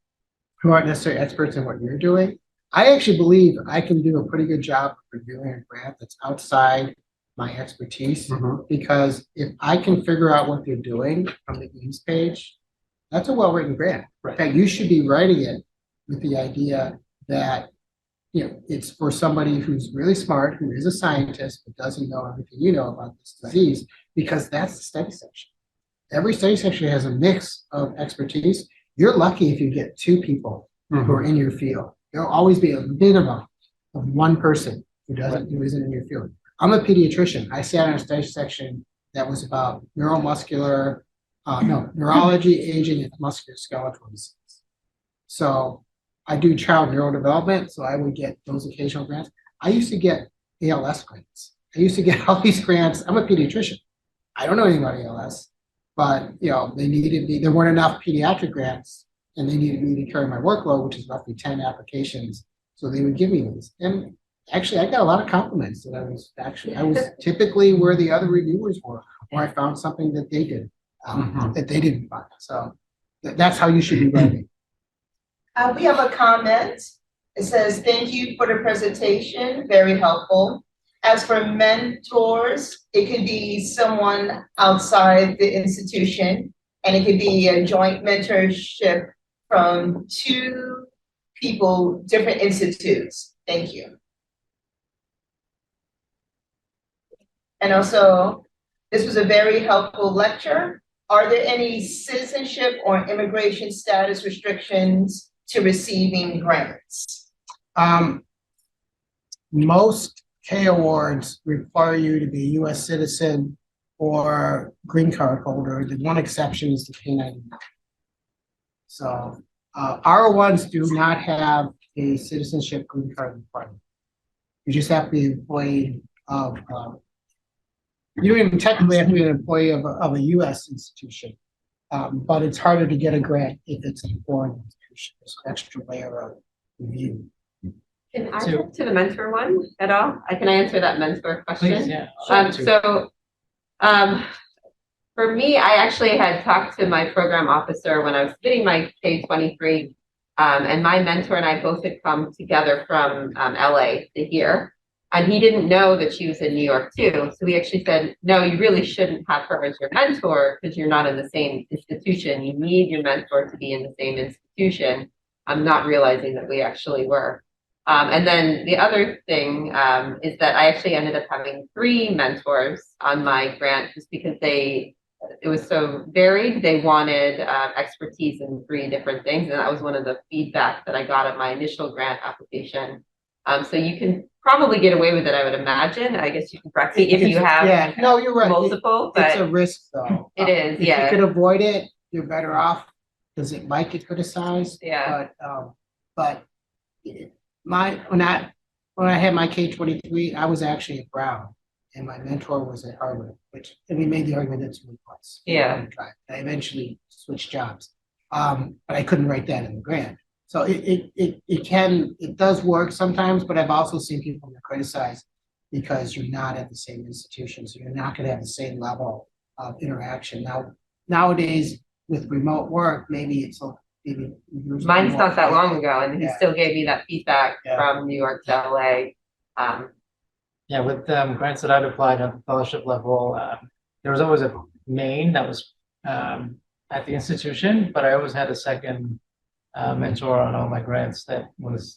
who aren't necessarily experts in what you're doing. I actually believe I can do a pretty good job of reviewing a grant that's outside my expertise, because if I can figure out what they're doing from the use page, that's a well-written grant. In fact, you should be writing it with the idea that it's for somebody who's really smart, who is a scientist, but doesn't know everything you know about this disease, because that's the study section. Every study section has a mix of expertise. You're lucky if you get 2 people who are in your field. There'll always be a minimum of 1 person who isn't in your field. I'm a pediatrician. I sat on a study section that was about neurology, aging, and musculoskeletal disease. So I do child neurodevelopment, so I would get those occasional grants. I used to get ALS grants. I used to get all these grants. I'm a pediatrician. I don't know anything about ALS, but they needed me. There weren't enough pediatric grants, and they needed me to carry my workload, which is roughly 10 applications So they would give me these. And actually, I got a lot of compliments that I was typically where the other reviewers were, or I found something that they did, that they didn't find. So that's how you should be writing. We have a comment. It says, thank you for the presentation, very helpful. As for mentors, it could be someone outside the institution, and it could be a joint mentorship from two people, different institutes. Thank you. And also, this was a very helpful lecture. Are there any citizenship or immigration status restrictions to receiving grants? Most K awards require you to be a US citizen or green card holder. The one exception is the K-99. So our ones do not have a citizenship green card requirement. You just have to be an employee of, you don't even technically have to be an employee of a US institution, but it's harder to get a grant if it's a foreign institution. There's an extra layer of review. Can I talk to the mentor one at all? Can I answer that mentor question? Please, yeah. For me, I actually had talked to my program officer when I was getting my K-23, and my mentor and I both had come together from LA to here, and he didn't know that she was in New York too. So we actually said, no, you really shouldn't have her as your mentor because you're not in the same institution. You need your mentor to be in the same institution. I'm not realizing that we actually were. And then the other thing is that I actually ended up having 3 mentors on my grant just because it was so varied. They wanted expertise in 3 different things. And that was one of the feedback that I got at my initial grant application. So you can probably get away with it, I would imagine. I guess you can correct me if you have no, you're right. multiple, It's but a risk though. it is, If you could avoid it, you're better off because it might get criticized. Yeah. But when I had my K-23, I was actually at Brown and my mentor was at Harvard, and we made the argument that's really close. Yeah. I eventually switched jobs. But I couldn't write that in the grant. So it does work sometimes, but I've also seen people get criticized because you're not at the same institution, so you're not going to have the same level of interaction. Now, nowadays with remote work, maybe mine's not that long ago, and he still gave me that feedback Yeah. from New York to LA. Yeah, with grants that I'd applied at the fellowship level, there was always a main that was at the institution, but I always had a second mentor on all my grants that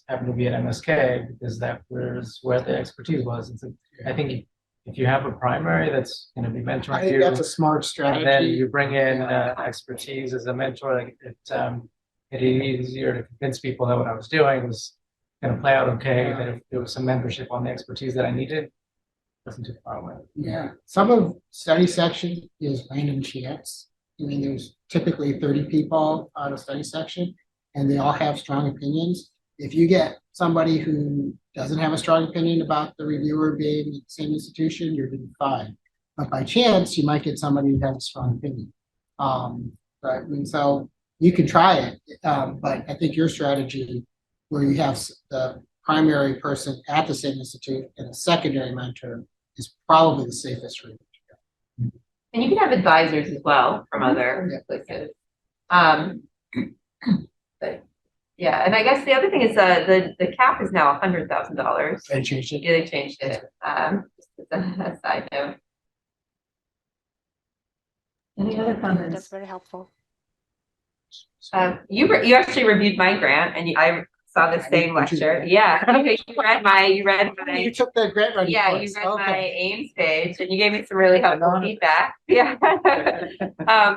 happened to be at MSK because that was where the expertise was. And so I think if you have a primary that's going to be I mentoring think you, that's a smart strategy. and then you bring in expertise as a mentor, like it is easier to convince people that what I was doing was going to play out okay. That if there was some mentorship on the expertise that I needed, it wasn't too far away. Yeah, some of study section is random chance. I mean, there's typically 30 people on a study section, and they all have strong opinions. If you get somebody who doesn't have a strong opinion about the reviewer being in the same institution, you're doing fine. But by chance, you might get somebody who has a strong opinion. Right, and so you can try it, but I think your strategy, where you have the primary person at the same institute and a secondary mentor, is probably the safest route. And you can have advisors as well from other places. But yeah, and I guess the other thing is the cap is now $100,000. They changed it. Yeah, they changed it. Just as a side note. Any other That's comments? very helpful. You actually reviewed my grant, and I saw the same lecture. Yeah, okay, you read my. You took the grant writing Yeah, course. you read Okay. my Ames page, and you gave me some really helpful feedback. Yeah.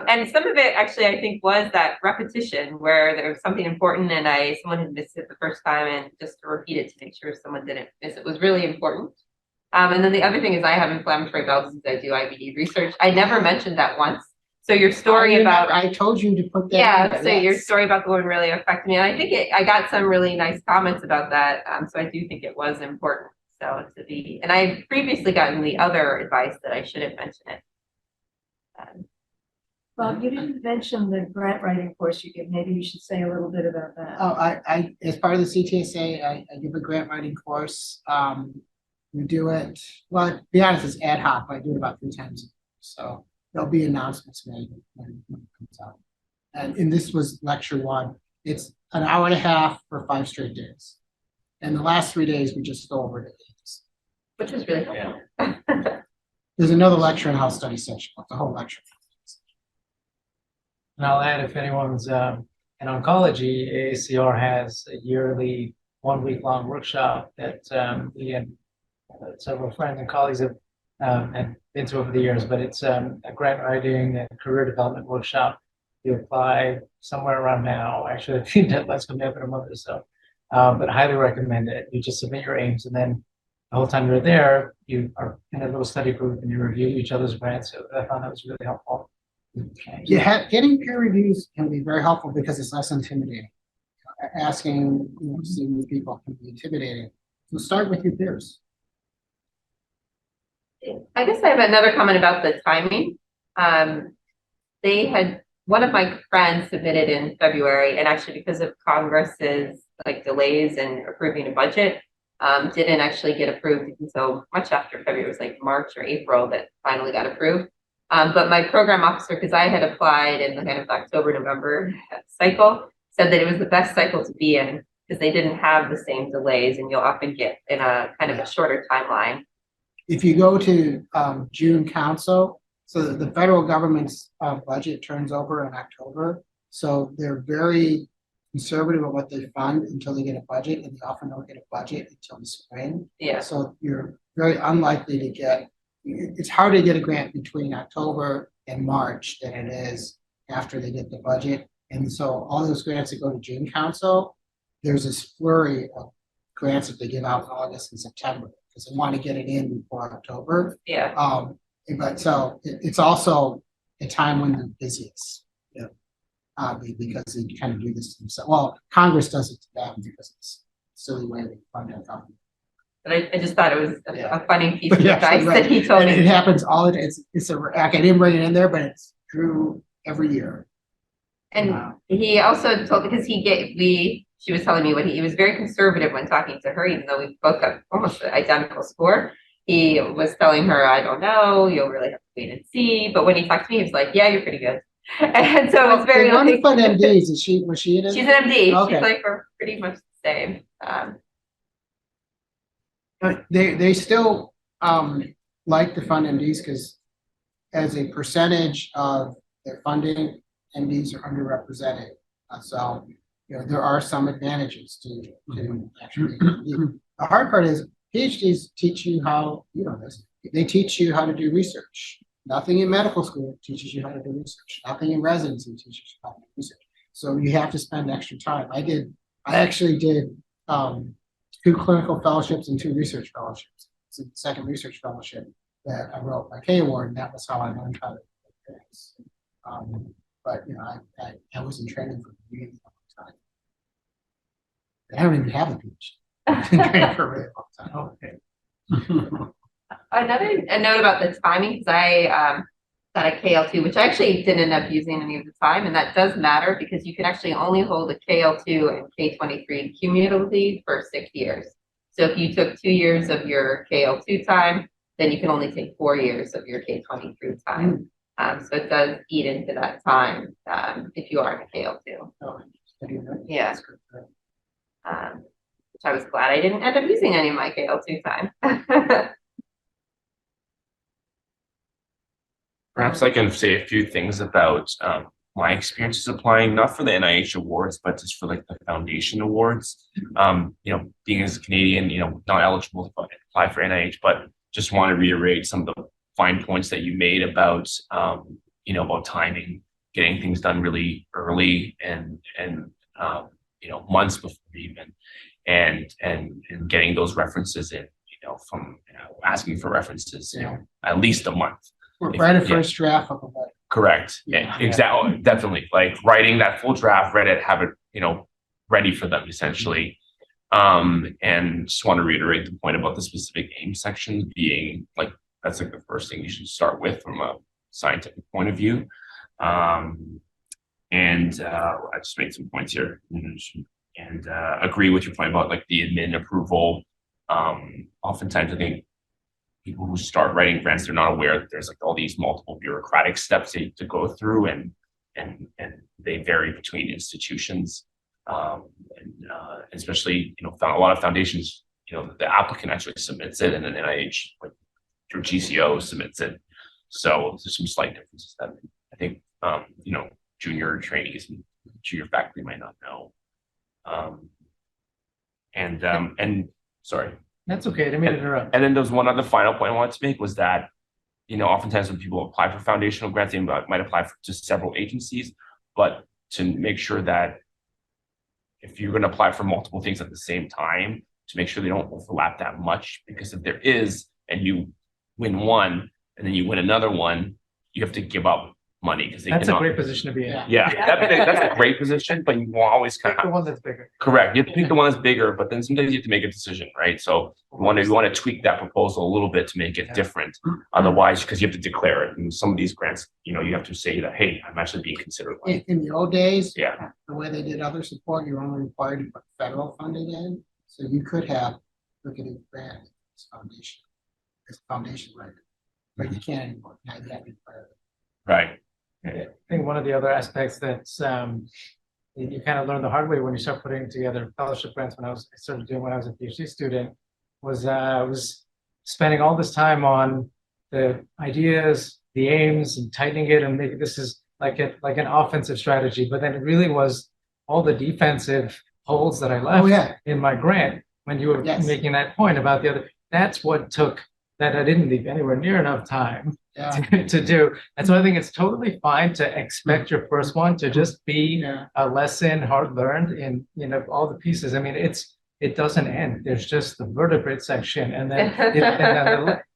And some of it actually, I think, was that repetition where there was something important and someone had missed it the first time, and just to repeat it to make sure someone didn't miss it was really important. And then the other thing is I have inflammatory bowel disease. I do IBD research. I never mentioned that once. So your story about I told you to put that. yeah, in. so your Yes. story about the woman really affected me, and I think I got some really nice comments about that. So I do think it was important. So and I had previously gotten the other advice that I shouldn't mention it. Bob, you didn't mention the grant writing course you give. Maybe you should say a little bit about that. Oh, I, as part of the CTSA, I give a grant writing course. We do it, well, to be honest, it's ad hoc, but I do it about 3 times a year. So there'll be announcements made when it comes out. And this was lecture 1. It's an hour and a half for 5 straight days. And the last 3 days, we just go over to 8. Which is really helpful. There's another lecture in house study section, but the whole lecture. And I'll add, if anyone's in oncology, AACR has a yearly 1-week-long workshop that we and several friends and colleagues have been to over the years, but it's a grant writing and career development workshop. You apply somewhere around now. Actually, I think deadline's coming up in a month or so, but highly recommend it. You just submit your aims, and then the whole time you're there, you are in a little study group and you review each other's grants. So I found that was really helpful. Yeah, getting peer reviews can be very helpful because it's less intimidating. Asking, seeing people can be intimidating. So start with your peers. I guess I have another comment about the timing. One of my friends submitted in February, and actually because of Congress's delays in approving a budget, didn't actually get approved until much after February. It was like March or April that finally got approved. But my program officer, because I had applied in the kind of October, November cycle, said that it was the best cycle to be in because they didn't have the same delays, and you'll often get in a kind of a shorter timeline. If you go to June council, so the federal government's budget turns over in October. So they're very conservative about what they fund until they get a budget, and they often don't get a budget until the spring. Yeah. So you're very unlikely to get, it's hard to get a grant between October and March than it is after they get the budget. And so all those grants that go to June council, there's this flurry of grants that they give out in August and September because they want to get it in before October. Yeah. But so it's also a time when they're busiest. Because they kind of do this to themselves. Well, Congress does it to them because it's a silly way they fund their government. But I just thought it was a funny piece of Yeah, advice right. that he told And me. it happens all the time. I didn't bring it in there, but it's true every year. And he also told, because she was telling me he was very conservative when talking to her, even though we both have almost the identical score. He was telling her, I don't know, you'll really have to wait and see. But when he talked to me, he was like, yeah, you're pretty good. And so it's very one fun MDs. Was she in it? She's an MD. Okay. She's we're pretty much the same. They still like to fund MDs because as a percentage of their funding, MDs are underrepresented. So there are some advantages to actually. The hard part is PhDs teach you how, they teach you how to do research. Nothing in medical school teaches you how to do research. Nothing in residency teaches you how to do research. So you have to spend extra time. I actually did 2 clinical fellowships and 2 research fellowships. It's the second research fellowship that I wrote my K award, and that was how I learned how to do things. But I was in training for a really long time. I don't even have a PhD. I've been training for a really long time. Okay. A note about the timing, because I got a KL2, which I actually didn't end up using any of the time, and that does matter because you can actually only hold a KL2 and K23 cumulatively for 6 years. So if you took 2 years of your KL2 time, then you can only take 4 years of your K23 time. So it does eat into that time if you are in a KL2. Oh, Yeah. Which I was glad I didn't end up using any of my KL2 time. Perhaps I can say a few things about my experiences applying, not for the NIH awards, but just for the foundation awards. Being as a Canadian, not eligible to apply for NIH, but just want to reiterate some of the fine points that you made about, about timing, getting things done really early and months before even, and getting those references in, from asking for references, at least a month. Write a first draft of a letter. Correct. Yeah, exactly. Definitely. Writing that full draft, read it, have it, ready for them essentially. And just want to reiterate the point about the specific aim section being that's the first thing you should start with from a scientific point of view. And I just made some points here and agree with your point about like the admin approval. Oftentimes I think people who start writing grants, they're not aware that there's like all these multiple bureaucratic steps to go through and they vary between institutions. Especially, a lot of foundations, the applicant actually submits it and then NIH, like through GCO submits it. So there's some slight differences that I think, junior trainees and junior faculty might not know. And sorry. That's okay. I didn't mean to interrupt. And then there's one other final point I wanted to make was that, oftentimes when people apply for foundational grants, they might apply for just several agencies, but to make sure that if you're going to apply for multiple things at the same time, to make sure they don't overlap that much, because if there is, and you win one, and then you win another one, you have to give up money because That's a great position to be in. Yeah, that's a great position, but you will always kind Pick the of one that's bigger. correct. You have to pick the one that's bigger, but then sometimes you have to make a decision, right? So you want to tweak that proposal a little bit to make it different. Otherwise, because you have to declare it. And some of these grants, you have to say that, hey, I'm actually being considered. In the old days, Yeah. the way they did other support, you're only required to put federal funding in. So you could have look at a grant as foundation, right? But you can't anymore. Now you have to declare it. Right. I think one of the other aspects that's you kind of learn the hard way when you start putting together fellowship grants I started doing when I was a PhD student was spending all this time on the ideas, the aims, and tightening it and making this is like an offensive strategy. But then it really was all the defensive holes that I left in my grant when you were making that point about the other. That's what took that I didn't leave anywhere near enough time to do. And so I think it's totally fine to expect your first one to just be a lesson hard learned in all the pieces. I mean, it doesn't end. There's just the vertebrate section, and then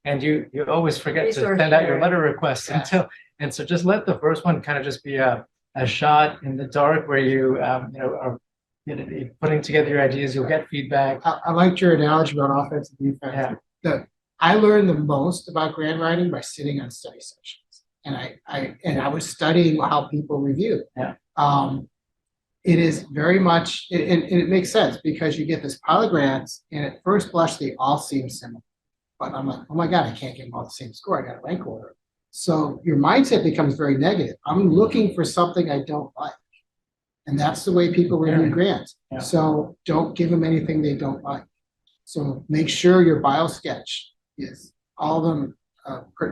and you always forget to send out your letter requests and so just let the first one kind of just be a shot in the dark where you are putting together your ideas. You'll get feedback. I liked your analogy about offense and defense. I learned the most about grant writing by sitting on study sessions, and I was studying how people review. It is very much, and it makes sense because you get this pile of grants, and at first blush they all seem similar, but I'm like, oh my god, I can't get them all the same score. I got a rank order, so your mindset becomes very negative. I'm looking for something I don't like, and that's the way people review grants. So don't give them anything they don't like. So make sure your bio sketch is all of them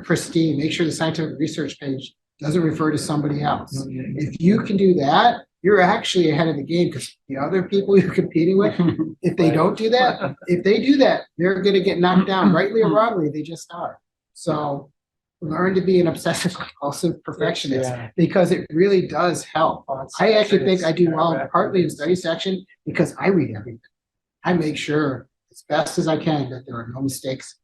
pristine. Make sure the scientific research page doesn't refer to somebody else. If you can do that, you're actually ahead of the game because the other people you're competing with, if they don't do that, if they do that, they're going to get knocked down, rightly or wrongly. They just are. So learn to be an obsessive compulsive perfectionist because it really does help. I actually think I do well partly in study section because I read everything. I make sure as best as I can that there are no mistakes.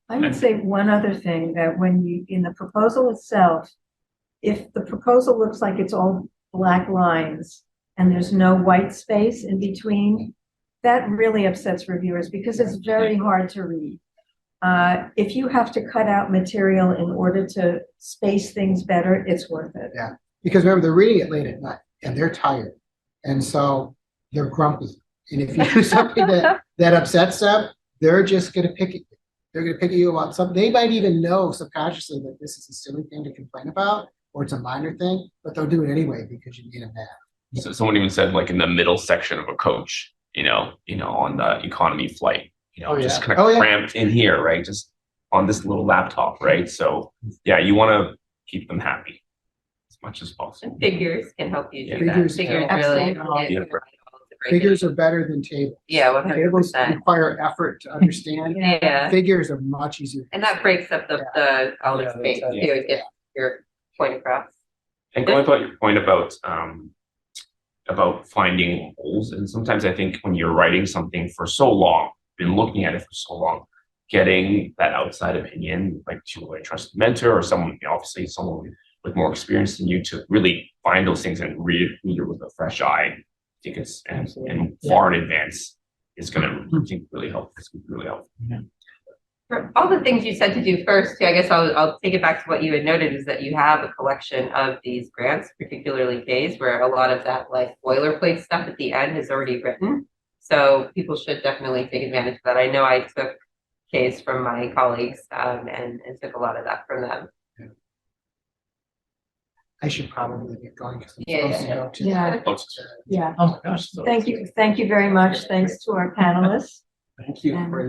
I would say one other thing, that when you, in the proposal itself, if the proposal looks like it's all black lines and there's no white space in between, that really upsets reviewers because it's very hard to read. If you have to cut out material in order to space things better, it's worth it. Yeah, because remember, they're reading it late at night and they're tired. And so they're grumpy. And if you do something that upsets them, they're just going to pick at you. They're going to pick at you about something. They might even know subconsciously that this is a silly thing to complain about or it's a minor thing, but they'll do it anyway because you made them mad. So someone even said like in the middle section of a coach, on the economy flight, just kind of cramped in here, right? Just on this little laptop, right? So you want to keep them happy as much as possible. And figures can help you do Figures that. Figures help. really. Figures are better than tables. Yeah, 100%. Tables require effort to understand. Figures are much easier. And that breaks up all the space too. It gets your point across. And going about your point about finding holes, and sometimes I think when you're writing something for so long, been looking at it for so long, getting that outside opinion, like to a trusted mentor or someone, obviously someone with more experience than you, to really find those things and read it with a fresh eye. I think it's and far in advance is going to really help. It's really helpful. For all the things you said to do first, too, I guess I'll take it back to what you had noted is that you have a collection of these grants, particularly K's, where a lot of that like boilerplate stuff at the end is already written. So people should definitely take advantage of that. I know I took K's from my colleagues and took a lot of that from them. I should probably get going because I'm Yeah, supposed to go to. Yeah. Yeah. Oh my gosh. so- Thank you very much. Thanks to our panelists. Thank you And- for